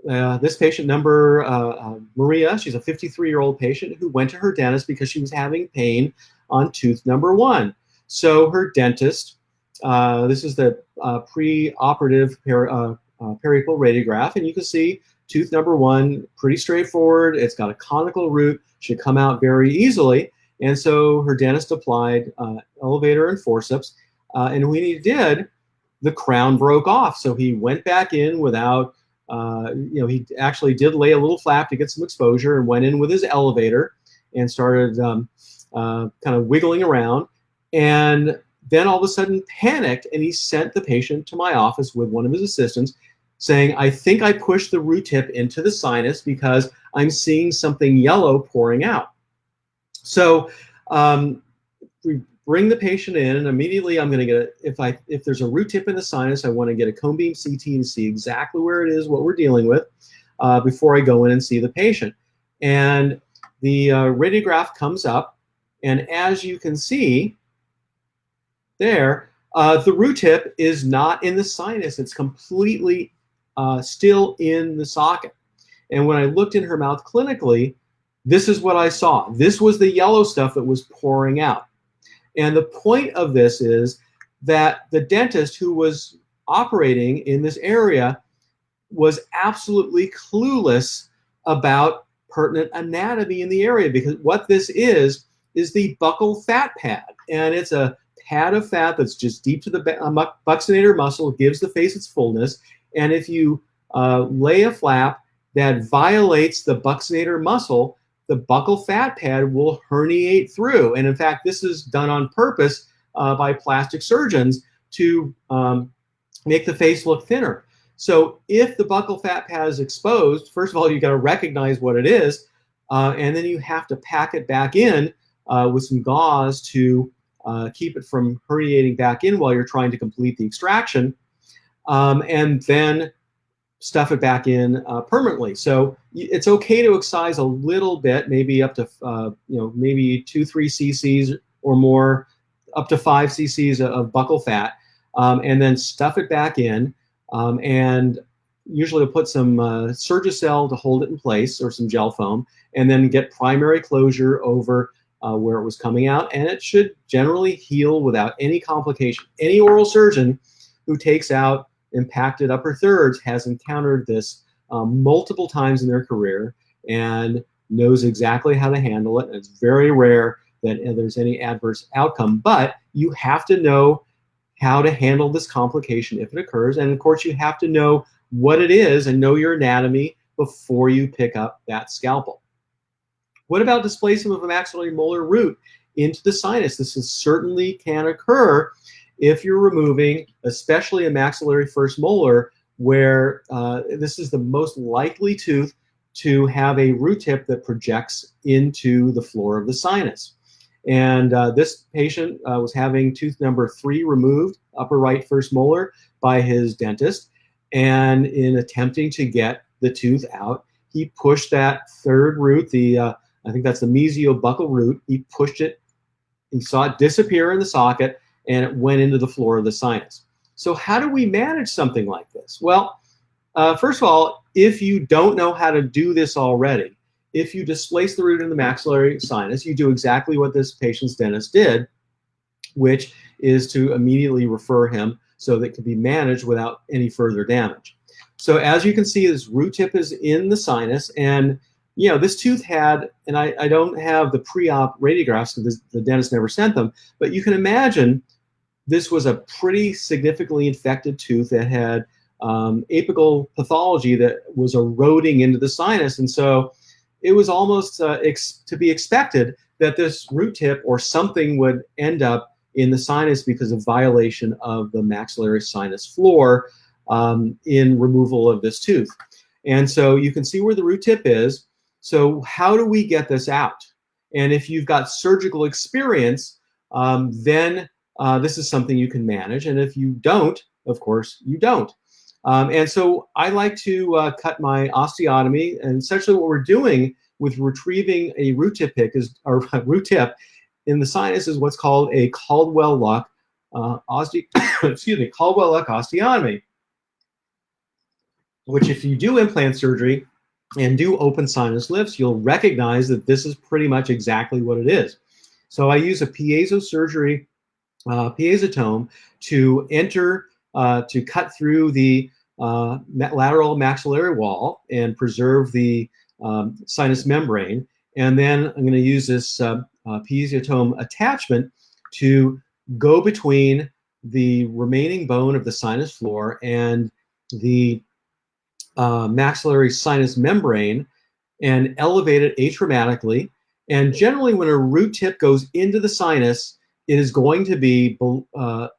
this patient number, Maria. She's a 53-year-old patient who went to her dentist because she was having pain on tooth number 1. So her dentist, this is the pre-operative periapical radiograph, and you can see tooth number 1, pretty straightforward. It's got a conical root, should come out very easily. And so her dentist applied elevator and forceps, and when he did, the crown broke off. So he went back in without, he actually did lay a little flap to get some exposure, and went in with his elevator and started kind of wiggling around. And then all of a sudden panicked, and he sent the patient to my office with one of his assistants saying, I think I pushed the root tip into the sinus because I'm seeing something yellow pouring out. So we bring the patient in, and immediately I'm going to get, if there's a root tip in the sinus, I want to get a cone beam CT to see exactly where it is, what we're dealing with. before I go in and see the patient. And the radiograph comes up, and as you can see there, the root tip is not in the sinus. It's completely still in the socket. And when I looked in her mouth clinically, this is what I saw. This was the yellow stuff that was pouring out. And the point of this is that the dentist who was operating in this area was absolutely clueless about pertinent anatomy in the area, because what this is the buccal fat pad. And it's a pad of fat that's just deep to the buccinator muscle, gives the face its fullness. And if you lay a flap that violates the buccinator muscle, the buccal fat pad will herniate through. And in fact, this is done on purpose by plastic surgeons to make the face look thinner. So if the buccal fat pad is exposed, first of all, you got to recognize what it is, and then you have to pack it back in with some gauze to keep it from herniating back in while you're trying to complete the extraction, and then stuff it back in permanently. So it's okay to excise a little bit, maybe up to maybe 2-3 cc's or more, up to 5 cc's of buccal fat, and then stuff it back in. And usually I'll put some Surgicel to hold it in place, or some gel foam, and then get primary closure over where it was coming out, and it should generally heal without any complication. Any oral surgeon who takes out impacted upper thirds has encountered this multiple times in their career and knows exactly how to handle it. And it's very rare that there's any adverse outcome, but you have to know how to handle this complication if it occurs. And of course, you have to know what it is and know your anatomy before you pick up that scalpel. What about displacement of a maxillary molar root into the sinus? This certainly can occur if you're removing, especially a maxillary first molar, where this is the most likely tooth to have a root tip that projects into the floor of the sinus. And this patient was having tooth number 3 removed, upper right first molar, by his dentist. And in attempting to get the tooth out, he pushed that third root, I think that's the mesiobuccal root. He pushed it, he saw it disappear in the socket, and it went into the floor of the sinus. So how do we manage something like this? Well, first of all, if you don't know how to do this already, if you displace the root in the maxillary sinus, you do exactly what this patient's dentist did, which is to immediately refer him so that it can be managed without any further damage. So as you can see, this root tip is in the sinus, and this tooth had, and I don't have the pre-op radiographs because the dentist never sent them, but you can imagine this was a pretty significantly infected tooth that had apical pathology that was eroding into the sinus. And so it was almost to be expected that this root tip or something would end up in the sinus because of violation of the maxillary sinus floor in removal of this tooth. And so you can see where the root tip is. So how do we get this out? And if you've got surgical experience, then this is something you can manage. And if you don't, of course, you don't. And so I like to cut my osteotomy. And essentially what we're doing with retrieving a root tip root tip in the sinus is what's called a Caldwell-Luck Caldwell-Luck osteotomy, which if you do implant surgery and do open sinus lifts, you'll recognize that this is pretty much exactly what it is. So I use a piezosurgery piezotome to cut through the lateral maxillary wall and preserve the sinus membrane. And then I'm going to use this piezotome attachment to go between the remaining bone of the sinus floor and the maxillary sinus membrane and elevate it atraumatically. And generally when a root tip goes into the sinus, it is going to be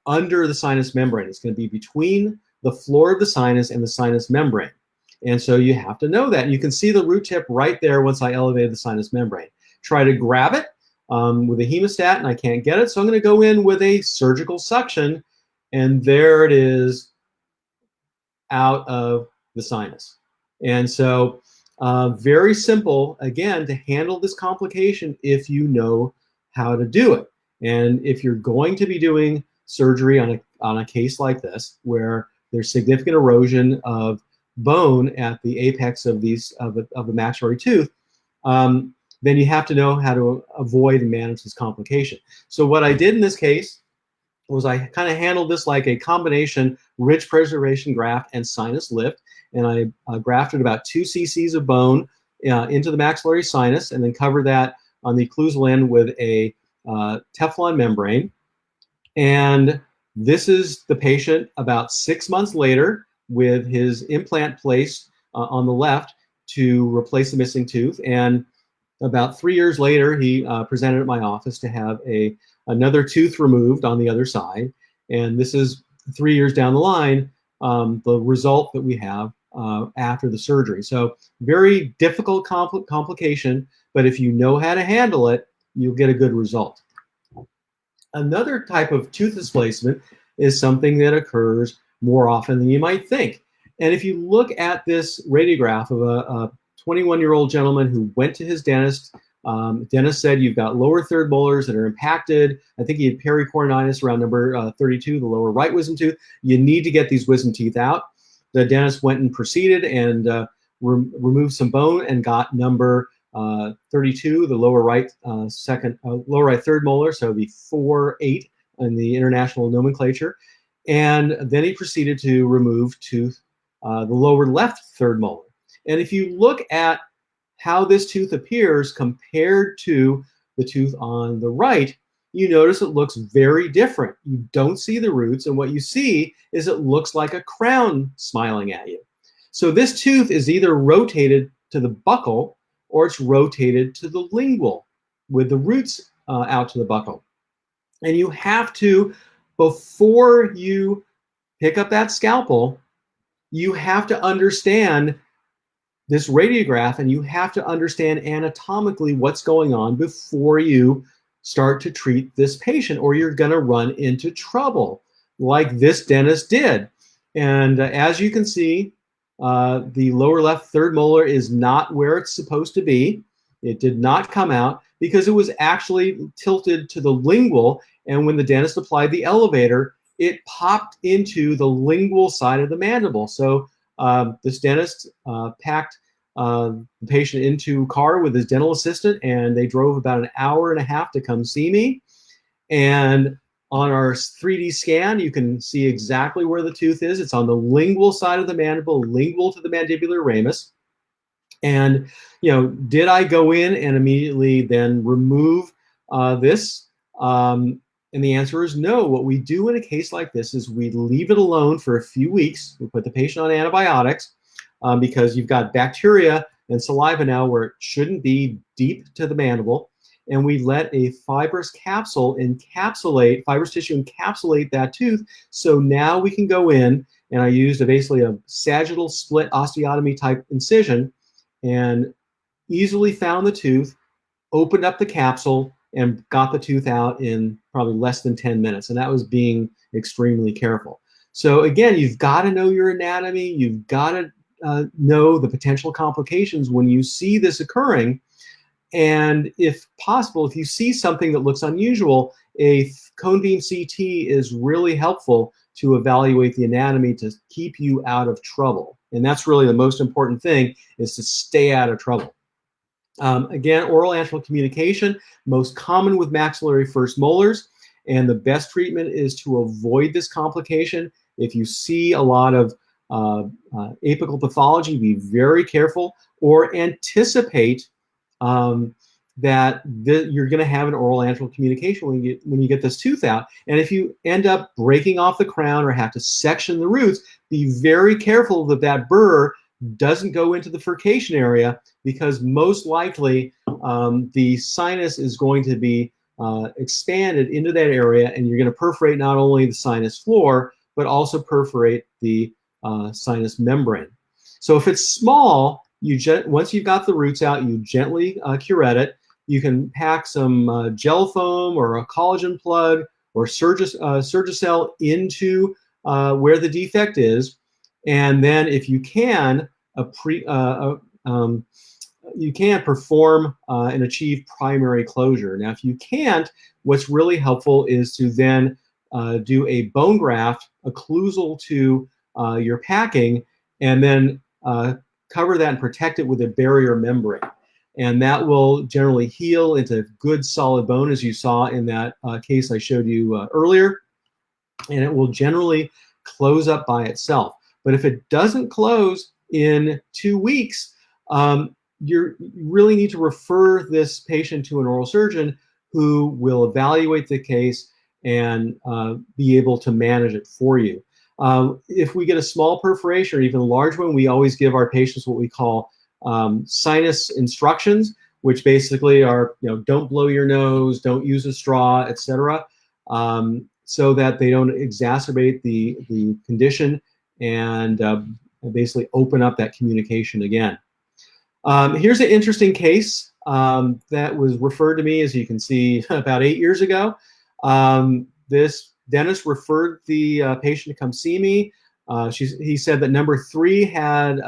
under the sinus membrane. It's going to be between the floor of the sinus and the sinus membrane. And so you have to know that. And you can see the root tip right there once I elevated the sinus membrane. Try to grab it with a hemostat, and I can't get it. So I'm going to go in with a surgical suction, and there it is out of the sinus. And so very simple, again, to handle this complication if you know how to do it. And if you're going to be doing surgery on a case like this, where there's significant erosion of bone at the apex of the maxillary tooth, then you have to know how to avoid and manage this complication. So what I did in this case was I kind of handled this like a combination ridge preservation graft and sinus lift. And I grafted about 2 cc's of bone into the maxillary sinus, and then covered that on the occlusal end with a Teflon membrane. And this is the patient about 6 months later with his implant placed on the left to replace the missing tooth. And about 3 years later, he presented at my office to have another tooth removed on the other side. And this is 3 years down the line, the result that we have after the surgery. So very difficult complication, but if you know how to handle it, you'll get a good result. Another type of tooth displacement is something that occurs more often than you might think. And if you look at this radiograph of a 21-year-old gentleman who went to his dentist, dentist said, you've got lower third molars that are impacted. I think he had pericoronitis around number 32, the lower right wisdom tooth. You need to get these wisdom teeth out. The dentist went and proceeded and removed some bone and got number 32, the lower right lower right third molar, so it'd be 4-8 in the international nomenclature. And then he proceeded to remove tooth, the lower left third molar. And if you look at how this tooth appears compared to the tooth on the right, you notice it looks very different. You don't see the roots, and what you see is it looks like a crown smiling at you. So this tooth is either rotated to the buccal or it's rotated to the lingual with the roots out to the buccal. And you have to, before you pick up that scalpel, you have to understand this radiograph, and you have to understand anatomically what's going on before you start to treat this patient, or you're going to run into trouble like this dentist did. And as you can see, the lower left third molar is not where it's supposed to be. It did not come out because it was actually tilted to the lingual, and when the dentist applied the elevator, it popped into the lingual side of the mandible. So this dentist packed the patient into a car with his dental assistant, and they drove about an hour and a half to come see me. And on our 3D scan, you can see exactly where the tooth is. It's on the lingual side of the mandible, lingual to the mandibular ramus. And, you know, did I go in and immediately then remove this? And the answer is no. What we do in a case like this is we leave it alone for a few weeks. We put the patient on antibiotics because you've got bacteria and saliva now where it shouldn't be deep to the mandible. And we let a fibrous capsule encapsulate, fibrous tissue encapsulate that tooth. So now we can go in, and I used basically a sagittal split osteotomy type incision and easily found the tooth, opened up the capsule, and got the tooth out in probably less than 10 minutes. And that was being extremely careful. So again, you've got to know your anatomy. You've got to know the potential complications when you see this occurring. And if possible, if you see something that looks unusual, a cone beam CT is really helpful to evaluate the anatomy to keep you out of trouble. And that's really the most important thing, is to stay out of trouble. Again, oral antral communication, most common with maxillary first molars, and the best treatment is to avoid this complication. If you see a lot of apical pathology, be very careful, or anticipate that you're going to have an oral antral communication when you get this tooth out. And if you end up breaking off the crown or have to section the roots, be very careful that that burr doesn't go into the furcation area, because most likely the sinus is going to be expanded into that area, and you're going to perforate not only the sinus floor, but also perforate the sinus membrane. So if it's small, once you've got the roots out, you gently curette it. You can pack some gel foam or a collagen plug or Surgicel into where the defect is. And then if you can, you can't perform and achieve primary closure. Now, if you can't, what's really helpful is to then do a bone graft occlusal to your packing, and then cover that and protect it with a barrier membrane. And that will generally heal into good solid bone, as you saw in that case I showed you earlier. And it will generally close up by itself. But if it doesn't close in 2 weeks, you really need to refer this patient to an oral surgeon who will evaluate the case and be able to manage it for you. If we get a small perforation or even a large one, we always give our patients what we call sinus instructions, which basically are, don't blow your nose, don't use a straw, etc., so that they don't exacerbate the condition and basically open up that communication again. Here's an interesting case that was referred to me, as you can see, about 8 years ago. This dentist referred the patient to come see me. He said that number 3 had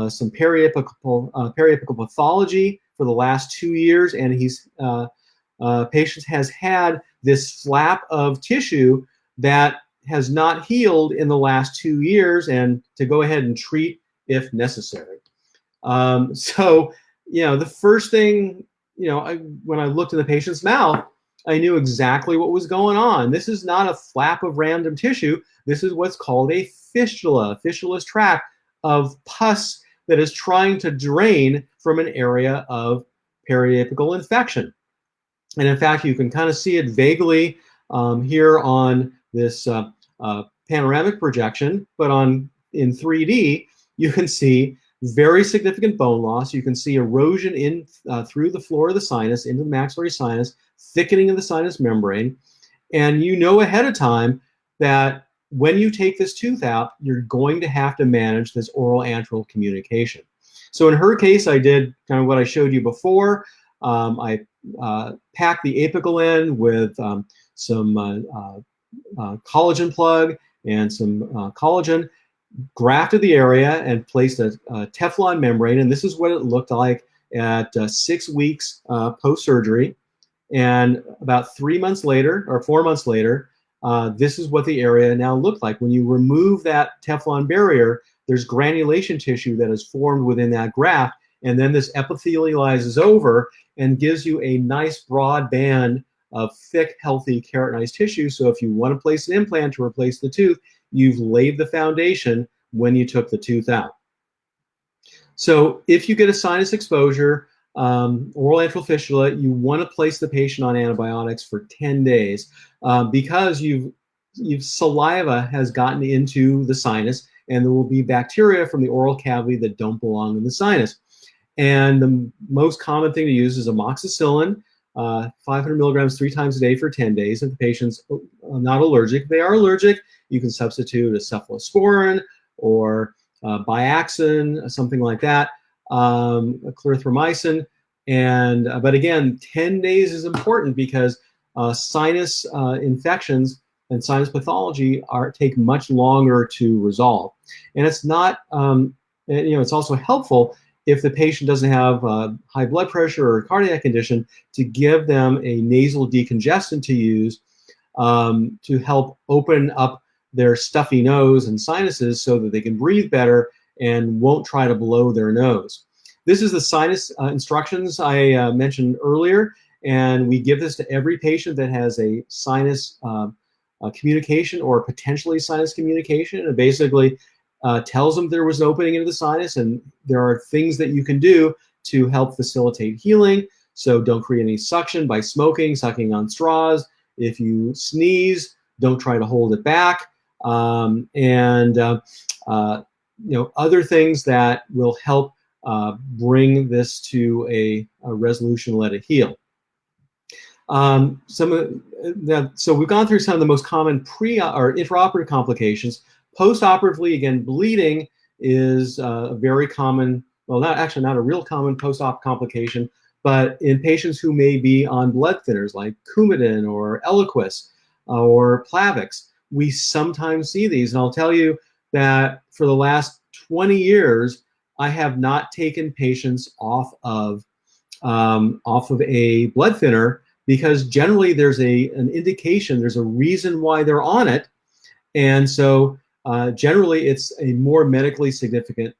some periapical pathology for the last 2 years, and patient has had this flap of tissue that has not healed in the last 2 years, and to go ahead and treat if necessary. So, the first thing, when I looked in the patient's mouth, I knew exactly what was going on. This is not a flap of random tissue. This is what's called a fistula. Fistula's tract of pus that is trying to drain from an area of periapical infection. And in fact, you can kind of see it vaguely here on this panoramic projection, but in 3D, you can see very significant bone loss. You can see erosion in through the floor of the sinus into the maxillary sinus, thickening of the sinus membrane. And you know ahead of time that when you take this tooth out, you're going to have to manage this oral antral communication. So in her case, I did kind of what I showed you before. I packed the apical end with some collagen plug and some collagen, grafted the area, and placed a Teflon membrane. And this is what it looked like at 6 weeks post-surgery. And about 3 months later, or 4 months later, this is what the area now looked like. When you remove that Teflon barrier, there's granulation tissue that is formed within that graft, and then this epithelializes over and gives you a nice broad band of thick, healthy keratinized tissue. So if you want to place an implant to replace the tooth, you've laid the foundation when you took the tooth out. So if you get a sinus exposure, oral antral fistula, you want to place the patient on antibiotics for 10 days because saliva has gotten into the sinus, and there will be bacteria from the oral cavity that don't belong in the sinus. And the most common thing to use is amoxicillin, 500 milligrams 3 times a day for 10 days. If the patient's not allergic, if they are allergic, you can substitute a cephalosporin or Biaxin, something like that, clarithromycin. But again, 10 days is important because sinus infections and sinus pathology take much longer to resolve. And it's not, it's also helpful if the patient doesn't have high blood pressure or cardiac condition to give them a nasal decongestant to use to help open up their stuffy nose and sinuses so that they can breathe better and won't try to blow their nose. This is the sinus instructions I mentioned earlier, and we give this to every patient that has a sinus communication or potentially sinus communication. It basically tells them there was an opening into the sinus, and there are things that you can do to help facilitate healing. So don't create any suction by smoking, sucking on straws. If you sneeze, don't try to hold it back. Other things that will help bring this to a resolution, let it heal. So we've gone through some of the most common pre or intraoperative complications. Post-operatively, again, bleeding is a very common, well, not a real common post-op complication, but in patients who may be on blood thinners like Coumadin or Eliquis or Plavix, we sometimes see these. And I'll tell you that for the last 20 years, I have not taken patients off of a blood thinner, because generally there's an indication, there's a reason why they're on it. And so generally it's a more medically significant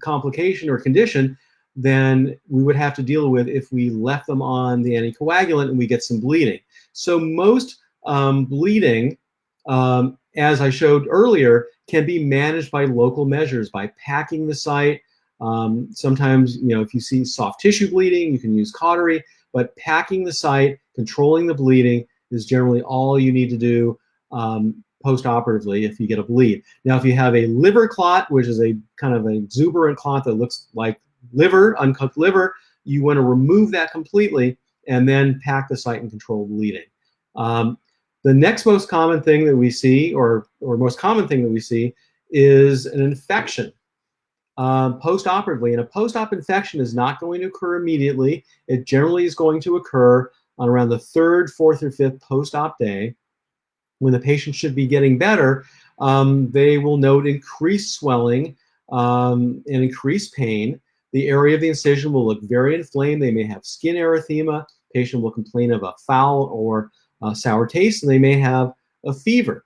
complication or condition than we would have to deal with if we left them on the anticoagulant and we get some bleeding. So most bleeding, as I showed earlier, can be managed by local measures, by packing the site. Sometimes, if you see soft tissue bleeding, you can use cautery, but packing the site, controlling the bleeding is generally all you need to do post-operatively if you get a bleed. Now, if you have a liver clot, which is a kind of an exuberant clot that looks like liver, uncooked liver, you want to remove that completely and then pack the site and control bleeding. The next most common thing that we see, or most common thing that we see, is an infection post-operatively. And a post-op infection is not going to occur immediately. It generally is going to occur on around the third, fourth, or fifth post-op day, when the patient should be getting better. They will note increased swelling and increased pain. The area of the incision will look very inflamed. They may have skin erythema. Patient will complain of a foul or sour taste, and they may have a fever.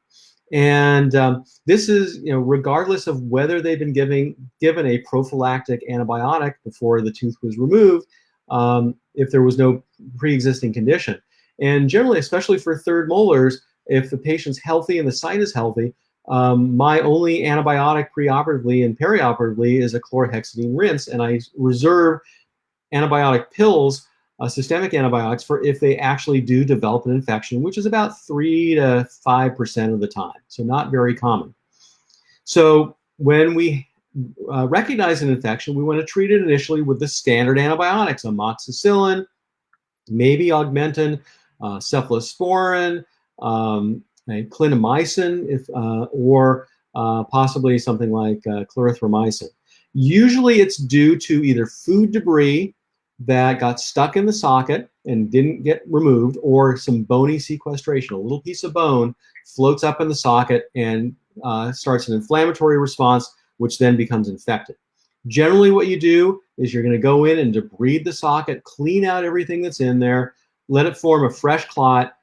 And this is, regardless of whether they've been given a prophylactic antibiotic before the tooth was removed, if there was no pre-existing condition. And generally, especially for third molars, if the patient's healthy and the site is healthy, my only antibiotic preoperatively and perioperatively is a chlorhexidine rinse, and I reserve antibiotic pills, systemic antibiotics, for if they actually do develop an infection, which is about 3 to 5% of the time, so not very common. So when we recognize an infection, we want to treat it initially with the standard antibiotics, amoxicillin, maybe Augmentin, cephalosporin, clindamycin, or possibly something like clarithromycin. Usually it's due to either food debris that got stuck in the socket and didn't get removed, or some bony sequestration. A little piece of bone floats up in the socket and starts an inflammatory response, which then becomes infected. Generally what you do is you're going to go in and debride the socket, clean out everything that's in there, let it form a fresh clot.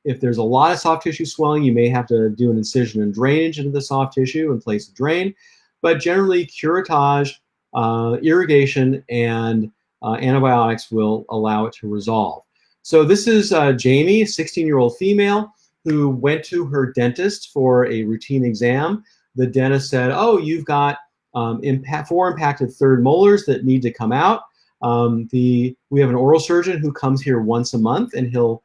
If there's a lot of soft tissue swelling, you may have to do an incision and drainage into the soft tissue and place a drain. But generally, curettage, irrigation, and antibiotics will allow it to resolve. So this is Jamie, a 16-year-old female who went to her dentist for a routine exam. The dentist said, "Oh, you've got 4 impacted third molars that need to come out." We have an oral surgeon who comes here once a month, and he'll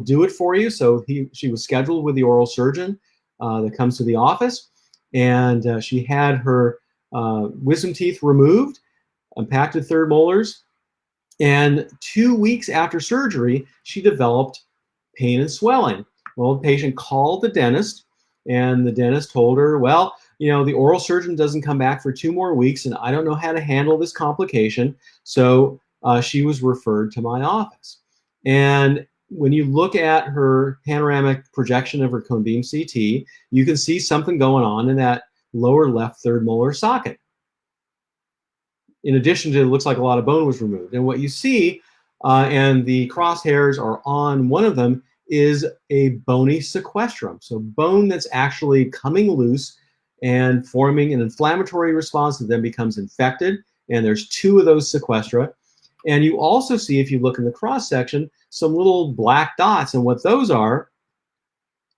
do it for you. So she was scheduled with the oral surgeon that comes to the office, and she had her wisdom teeth removed, impacted third molars, and 2 weeks after surgery, she developed pain and swelling. Well, the patient called the dentist, and the dentist told her, "Well, the oral surgeon doesn't come back for 2 more weeks, and I don't know how to handle this complication." So she was referred to my office. And when you look at her panoramic projection of her cone beam CT, you can see something going on in that lower left third molar socket. In addition to, it looks like a lot of bone was removed. And what you see, and the crosshairs are on one of them, is a bony sequestrum. So bone that's actually coming loose and forming an inflammatory response that then becomes infected. And there's 2 of those sequestra. And you also see, if you look in the cross section, some little black dots. And what those are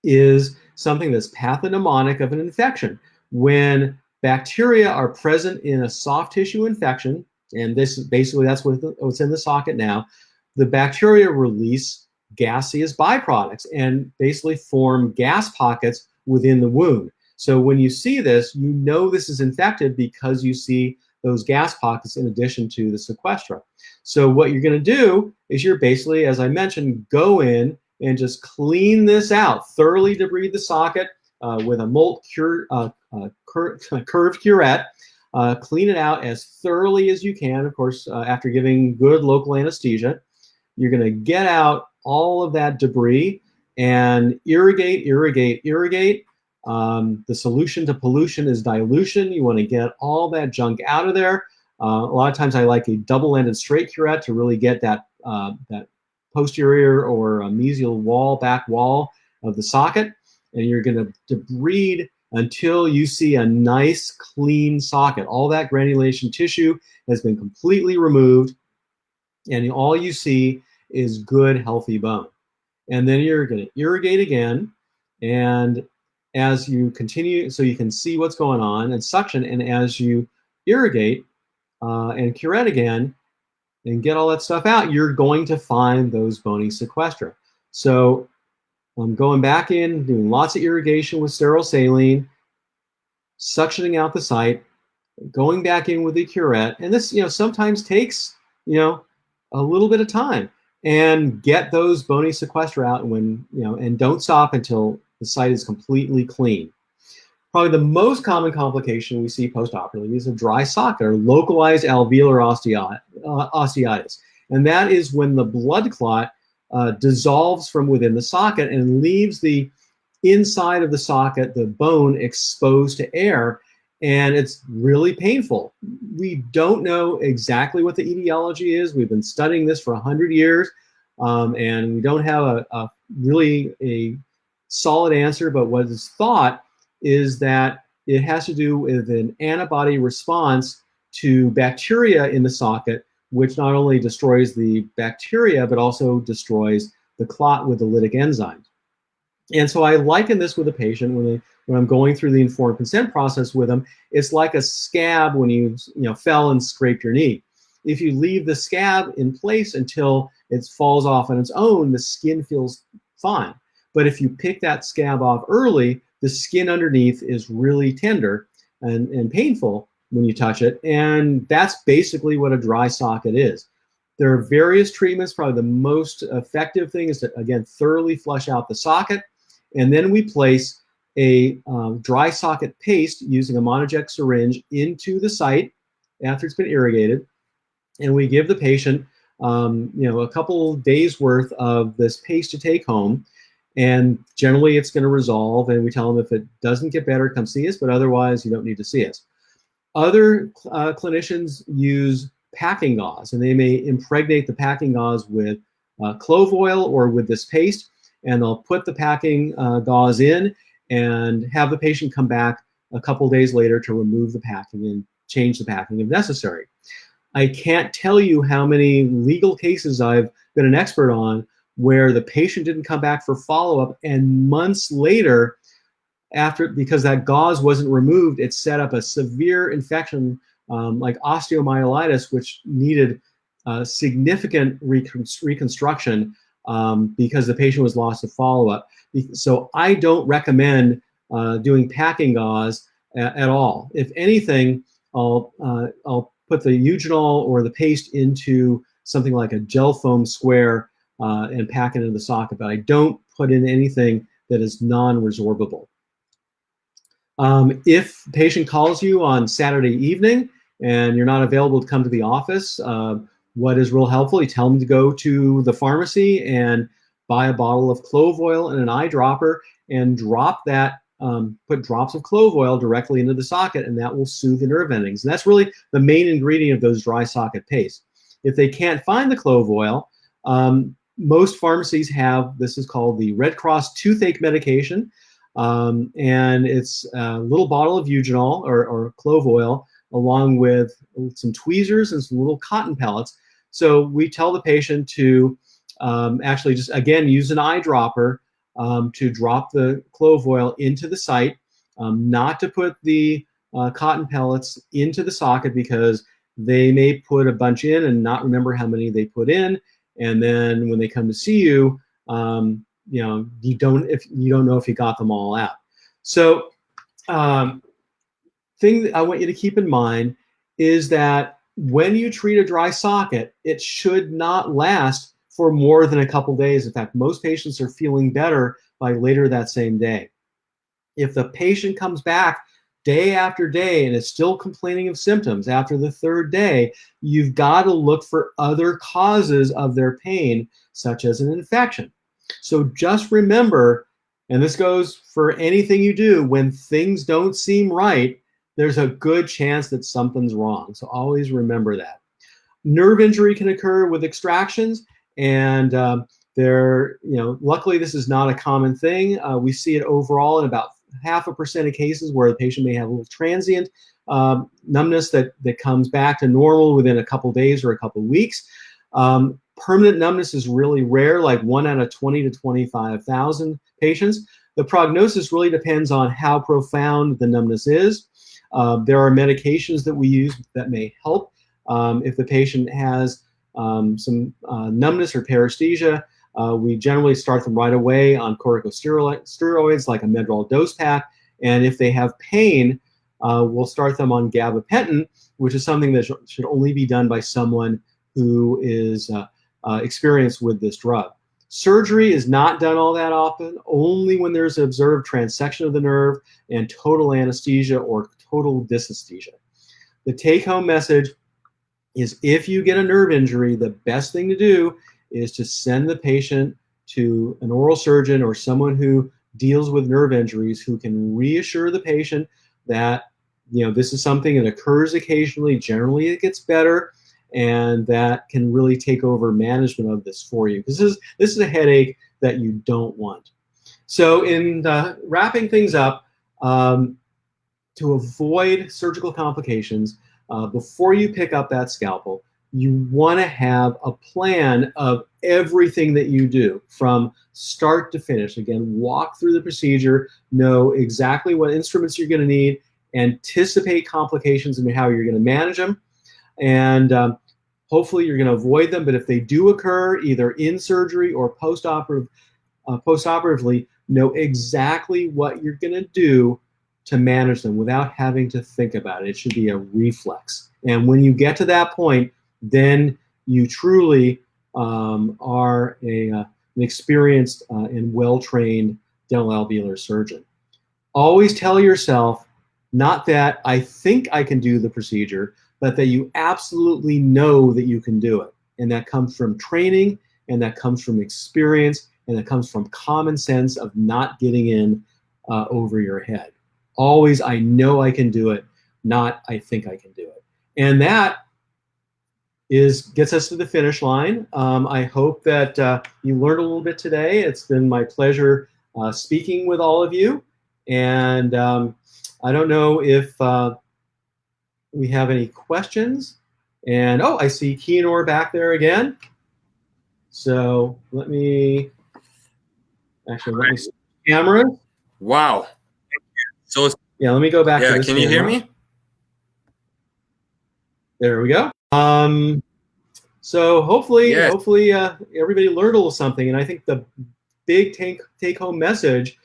is something that's pathognomonic of an infection. When bacteria are present in a soft tissue infection, and this is basically, that's what's in the socket now, the bacteria release gaseous byproducts and basically form gas pockets within the wound. So when you see this, you know this is infected because you see those gas pockets in addition to the sequestra. So what you're going to do is you're basically, as I mentioned, go in and just clean this out, thoroughly debride the socket with a molt curved curette. Clean it out as thoroughly as you can, of course, after giving good local anesthesia. You're going to get out all of that debris and irrigate, irrigate, irrigate. The solution to pollution is dilution. You want to get all that junk out of there. A lot of times I like a double-ended straight curette to really get that, that posterior or mesial wall, back wall of the socket. And you're going to debride until you see a nice, clean socket. All that granulation tissue has been completely removed, and all you see is good, healthy bone. And then you're going to irrigate again, and as you continue, so you can see what's going on, and suction, and as you irrigate and curette again and get all that stuff out, you're going to find those bony sequestra. So I'm going back in, doing lots of irrigation with sterile saline, suctioning out the site, going back in with the curette, and this, sometimes takes, a little bit of time, and get those bony sequestra out and don't stop until the site is completely clean. Probably the most common complication we see postoperatively is a dry socket or localized alveolar osteitis. And that is when the blood clot dissolves from within the socket and leaves the inside of the socket, the bone, exposed to air, and it's really painful. We don't know exactly what the etiology is. We've been studying this for 100 years, and we don't have a really a solid answer, but what is thought is that it has to do with an antibody response to bacteria in the socket, which not only destroys the bacteria, but also destroys the clot with the lytic enzymes. And so I liken this with a patient when I'm going through the informed consent process with them. It's like a scab when you fell and scraped your knee. If you leave the scab in place until it falls off on its own, the skin feels fine. But if you pick that scab off early, the skin underneath is really tender and painful when you touch it. And that's basically what a dry socket is. There are various treatments. Probably the most effective thing is to, again, thoroughly flush out the socket. And then we place a dry socket paste using a monoject syringe into the site after it's been irrigated. And we give the patient, a couple days worth of this paste to take home. And generally it's going to resolve, and we tell them if it doesn't get better, come see us, but otherwise you don't need to see us. Other clinicians use packing gauze, and they may impregnate the packing gauze with clove oil or with this paste, and they'll put the packing gauze in and have the patient come back a couple days later to remove the packing and change the packing if necessary. I can't tell you how many legal cases I've been an expert on where the patient didn't come back for follow-up, and months later, because that gauze wasn't removed, it set up a severe infection like osteomyelitis, which needed significant reconstruction because the patient was lost to follow-up. So I don't recommend doing packing gauze at all. If anything, I'll put the eugenol or the paste into something like a gel foam square and pack it into the socket, but I don't put in anything that is non-resorbable. If the patient calls you on Saturday evening and you're not available to come to the office, what is real helpful, you tell them to go to the pharmacy and buy a bottle of clove oil and an eyedropper and drop that, put drops of clove oil directly into the socket, and that will soothe the nerve endings. And that's really the main ingredient of those dry socket pastes. If they can't find the clove oil, most pharmacies have, this is called the Red Cross toothache medication, and it's a little bottle of eugenol or clove oil along with some tweezers and some little cotton pellets. So we tell the patient to actually just, again, use an eyedropper to drop the clove oil into the site, not to put the cotton pellets into the socket because they may put a bunch in and not remember how many they put in. And then when they come to see you, you don't know if you got them all out. So thing that I want you to keep in mind is that when you treat a dry socket, it should not last for more than a couple days. In fact, most patients are feeling better by later that same day. If the patient comes back day after day and is still complaining of symptoms after the third day, you've got to look for other causes of their pain, such as an infection. So just remember, And this goes for anything you do. When things don't seem right, there's a good chance that something's wrong. So always remember that. Nerve injury can occur with extractions, and luckily this is not a common thing. We see it overall in about 0.5% of cases where the patient may have a little transient numbness that comes back to normal within a couple days or a couple weeks. Permanent numbness is really rare, like 1 out of 20 to 25,000 patients. The prognosis really depends on how profound the numbness is. There are medications that we use that may help. If the patient has some numbness or paresthesia, we generally start them right away on corticosteroids like a Medrol dose pack. And if they have pain, we'll start them on gabapentin, which is something that should only be done by someone who is experienced with this drug. Surgery is not done all that often, only when there's observed transection of the nerve and total anesthesia or total dysesthesia. The take-home message is if you get a nerve injury, the best thing to do is to send the patient to an oral surgeon or someone who deals with nerve injuries who can reassure the patient that this is something that occurs occasionally. Generally, it gets better, and that can really take over management of this for you, because this is a headache that you don't want. So in wrapping things up, to avoid surgical complications, before you pick up that scalpel, you want to have a plan of everything that you do from start to finish. Again, walk through the procedure, know exactly what instruments you're going to need, anticipate complications and how you're going to manage them, and hopefully you're going to avoid them. But if they do occur, either in surgery or postoperatively, know exactly what you're going to do to manage them without having to think about it. It should be a reflex. And when you get to that point, then you truly are an experienced and well-trained dental alveolar surgeon. Always tell yourself, not that I think I can do the procedure, but that you absolutely know that you can do it. And that comes from training, and that comes from experience, and that comes from common sense of not getting in over your head. Always, I know I can do it, not I think I can do it. And that gets us to the finish line. I hope that you learned a little bit today. It's been my pleasure speaking with all of you. And I don't know if we have any questions. And oh, I see Keanor back there again. So let me see camera. Wow. So yeah, let me go back to this can you hear me? There we go. So hopefully everybody learned a little something. And I think the big take-home message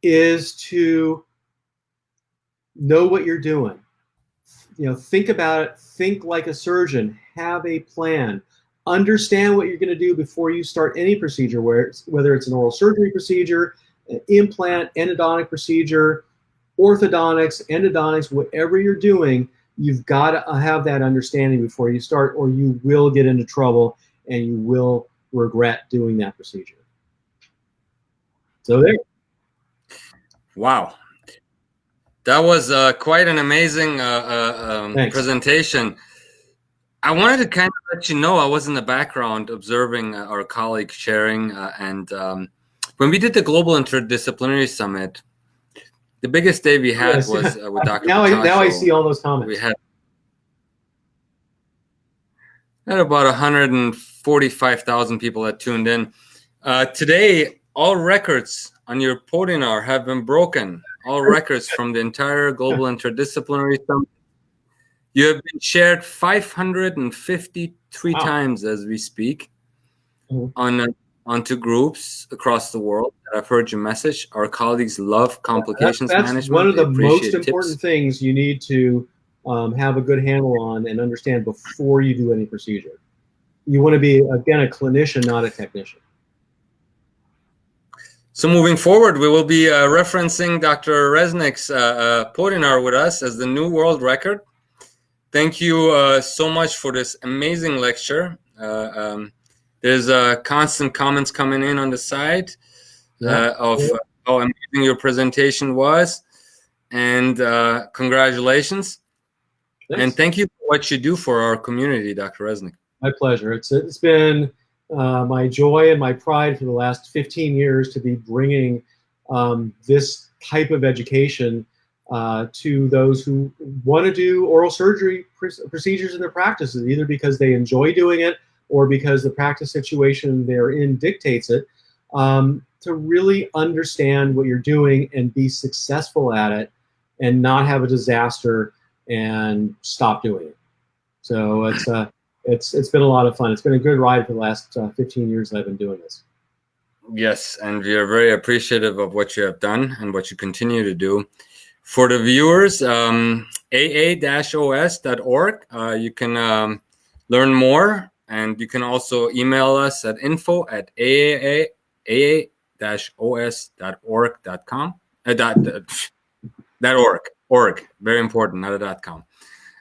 is to know what you're doing. Think about it. Think like a surgeon. Have a plan. Understand what you're going to do before you start any procedure, whether it's an oral surgery procedure, an implant, endodontic procedure, orthodontics, endodontics, whatever you're doing, you've got to have that understanding before you start, or you will get into trouble and you will regret doing that procedure. So there. Wow. That was quite an amazing presentation. I wanted to kind of let you know I was in the background observing our colleagues sharing. And when we did the Global Interdisciplinary Summit, the biggest day we had was with Dr. Now I see all those comments. We had about 145,000 people that tuned in. Today, all records on your podium have been broken. All records from the entire Global Interdisciplinary Summit. You have been shared 553 times as we speak onto groups across the world that have heard your message. Our colleagues love complications management. That's one of the most important things you need to have a good handle on and understand before you do any procedure. You want to be, again, a clinician, not a technician. So moving forward, we will be referencing Dr. Reznick's podium with us as the new world record. Thank you so much for this amazing lecture. There's constant comments coming in on the side of how amazing your presentation was, and congratulations. Thanks. And thank you for what you do for our community, Dr. Reznick. My pleasure. It's been my joy and my pride for the last 15 years to be bringing this type of education to those who want to do oral surgery procedures in their practices, either because they enjoy doing it or because the practice situation they're in dictates it, to really understand what you're doing and be successful at it and not have a disaster and stop doing it. So it's been a lot of fun. It's been a good ride for the last 15 years that I've been doing this. Yes, and we are very appreciative of what you have done and what you continue to do. For the viewers, aa-os.org, you can learn more, and you can also email us at info@aa-os.org.com. Org. Very important, not a .com.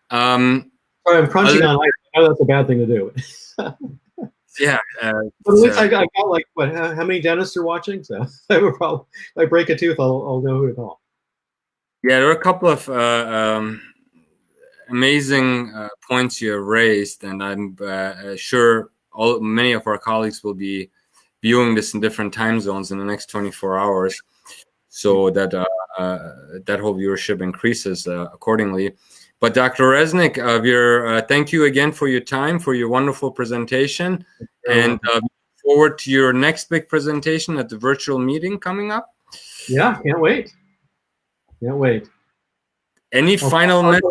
Sorry, I'm crunching on ice. I know that's a bad thing to do. Yeah. But at least I got like, what, how many dentists are watching? So I would probably, if I break a tooth, I'll know who to call. Yeah, there are a couple of amazing points you have raised, and I'm sure many of our colleagues will be viewing this in different time zones in the next 24 hours, so that that whole viewership increases accordingly. But Dr. Reznick, thank you again for your time, for your wonderful presentation, and look forward to your next big presentation at the virtual meeting coming up. Yeah, can't wait. Can't wait. Any final message?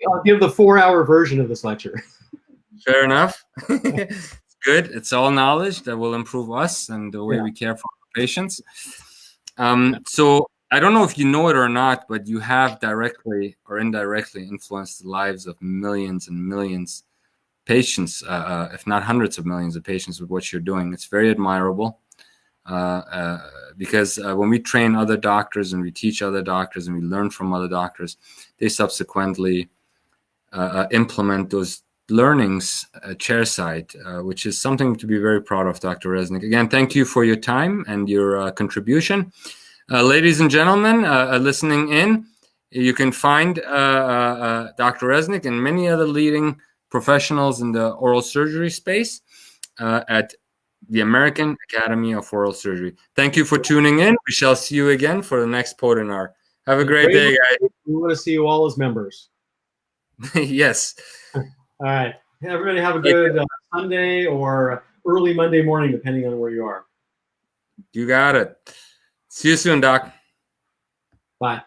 I'll give the 4-hour version of this lecture. Fair enough. It's good. It's all knowledge that will improve us and the way we care for our patients. So I don't know if you know it or not, but you have directly or indirectly influenced the lives of millions and millions of patients, if not hundreds of millions of patients with what you're doing. It's very admirable. Because when we train other doctors and we teach other doctors and we learn from other doctors, they subsequently implement those learnings chairside, which is something to be very proud of, Dr. Reznick. Again, thank you for your time and your contribution. Ladies and gentlemen, listening in, you can find Dr. Reznick and many other leading professionals in the oral surgery space at the American Academy of Oral Surgery. Thank you for tuning in. We shall see you again for the next Podinar. Have a great day, guys. We want to see you all as members. Yes. All right. Everybody have a good Sunday or early Monday morning, depending on where you are. You got it. See you soon, Doc. Bye.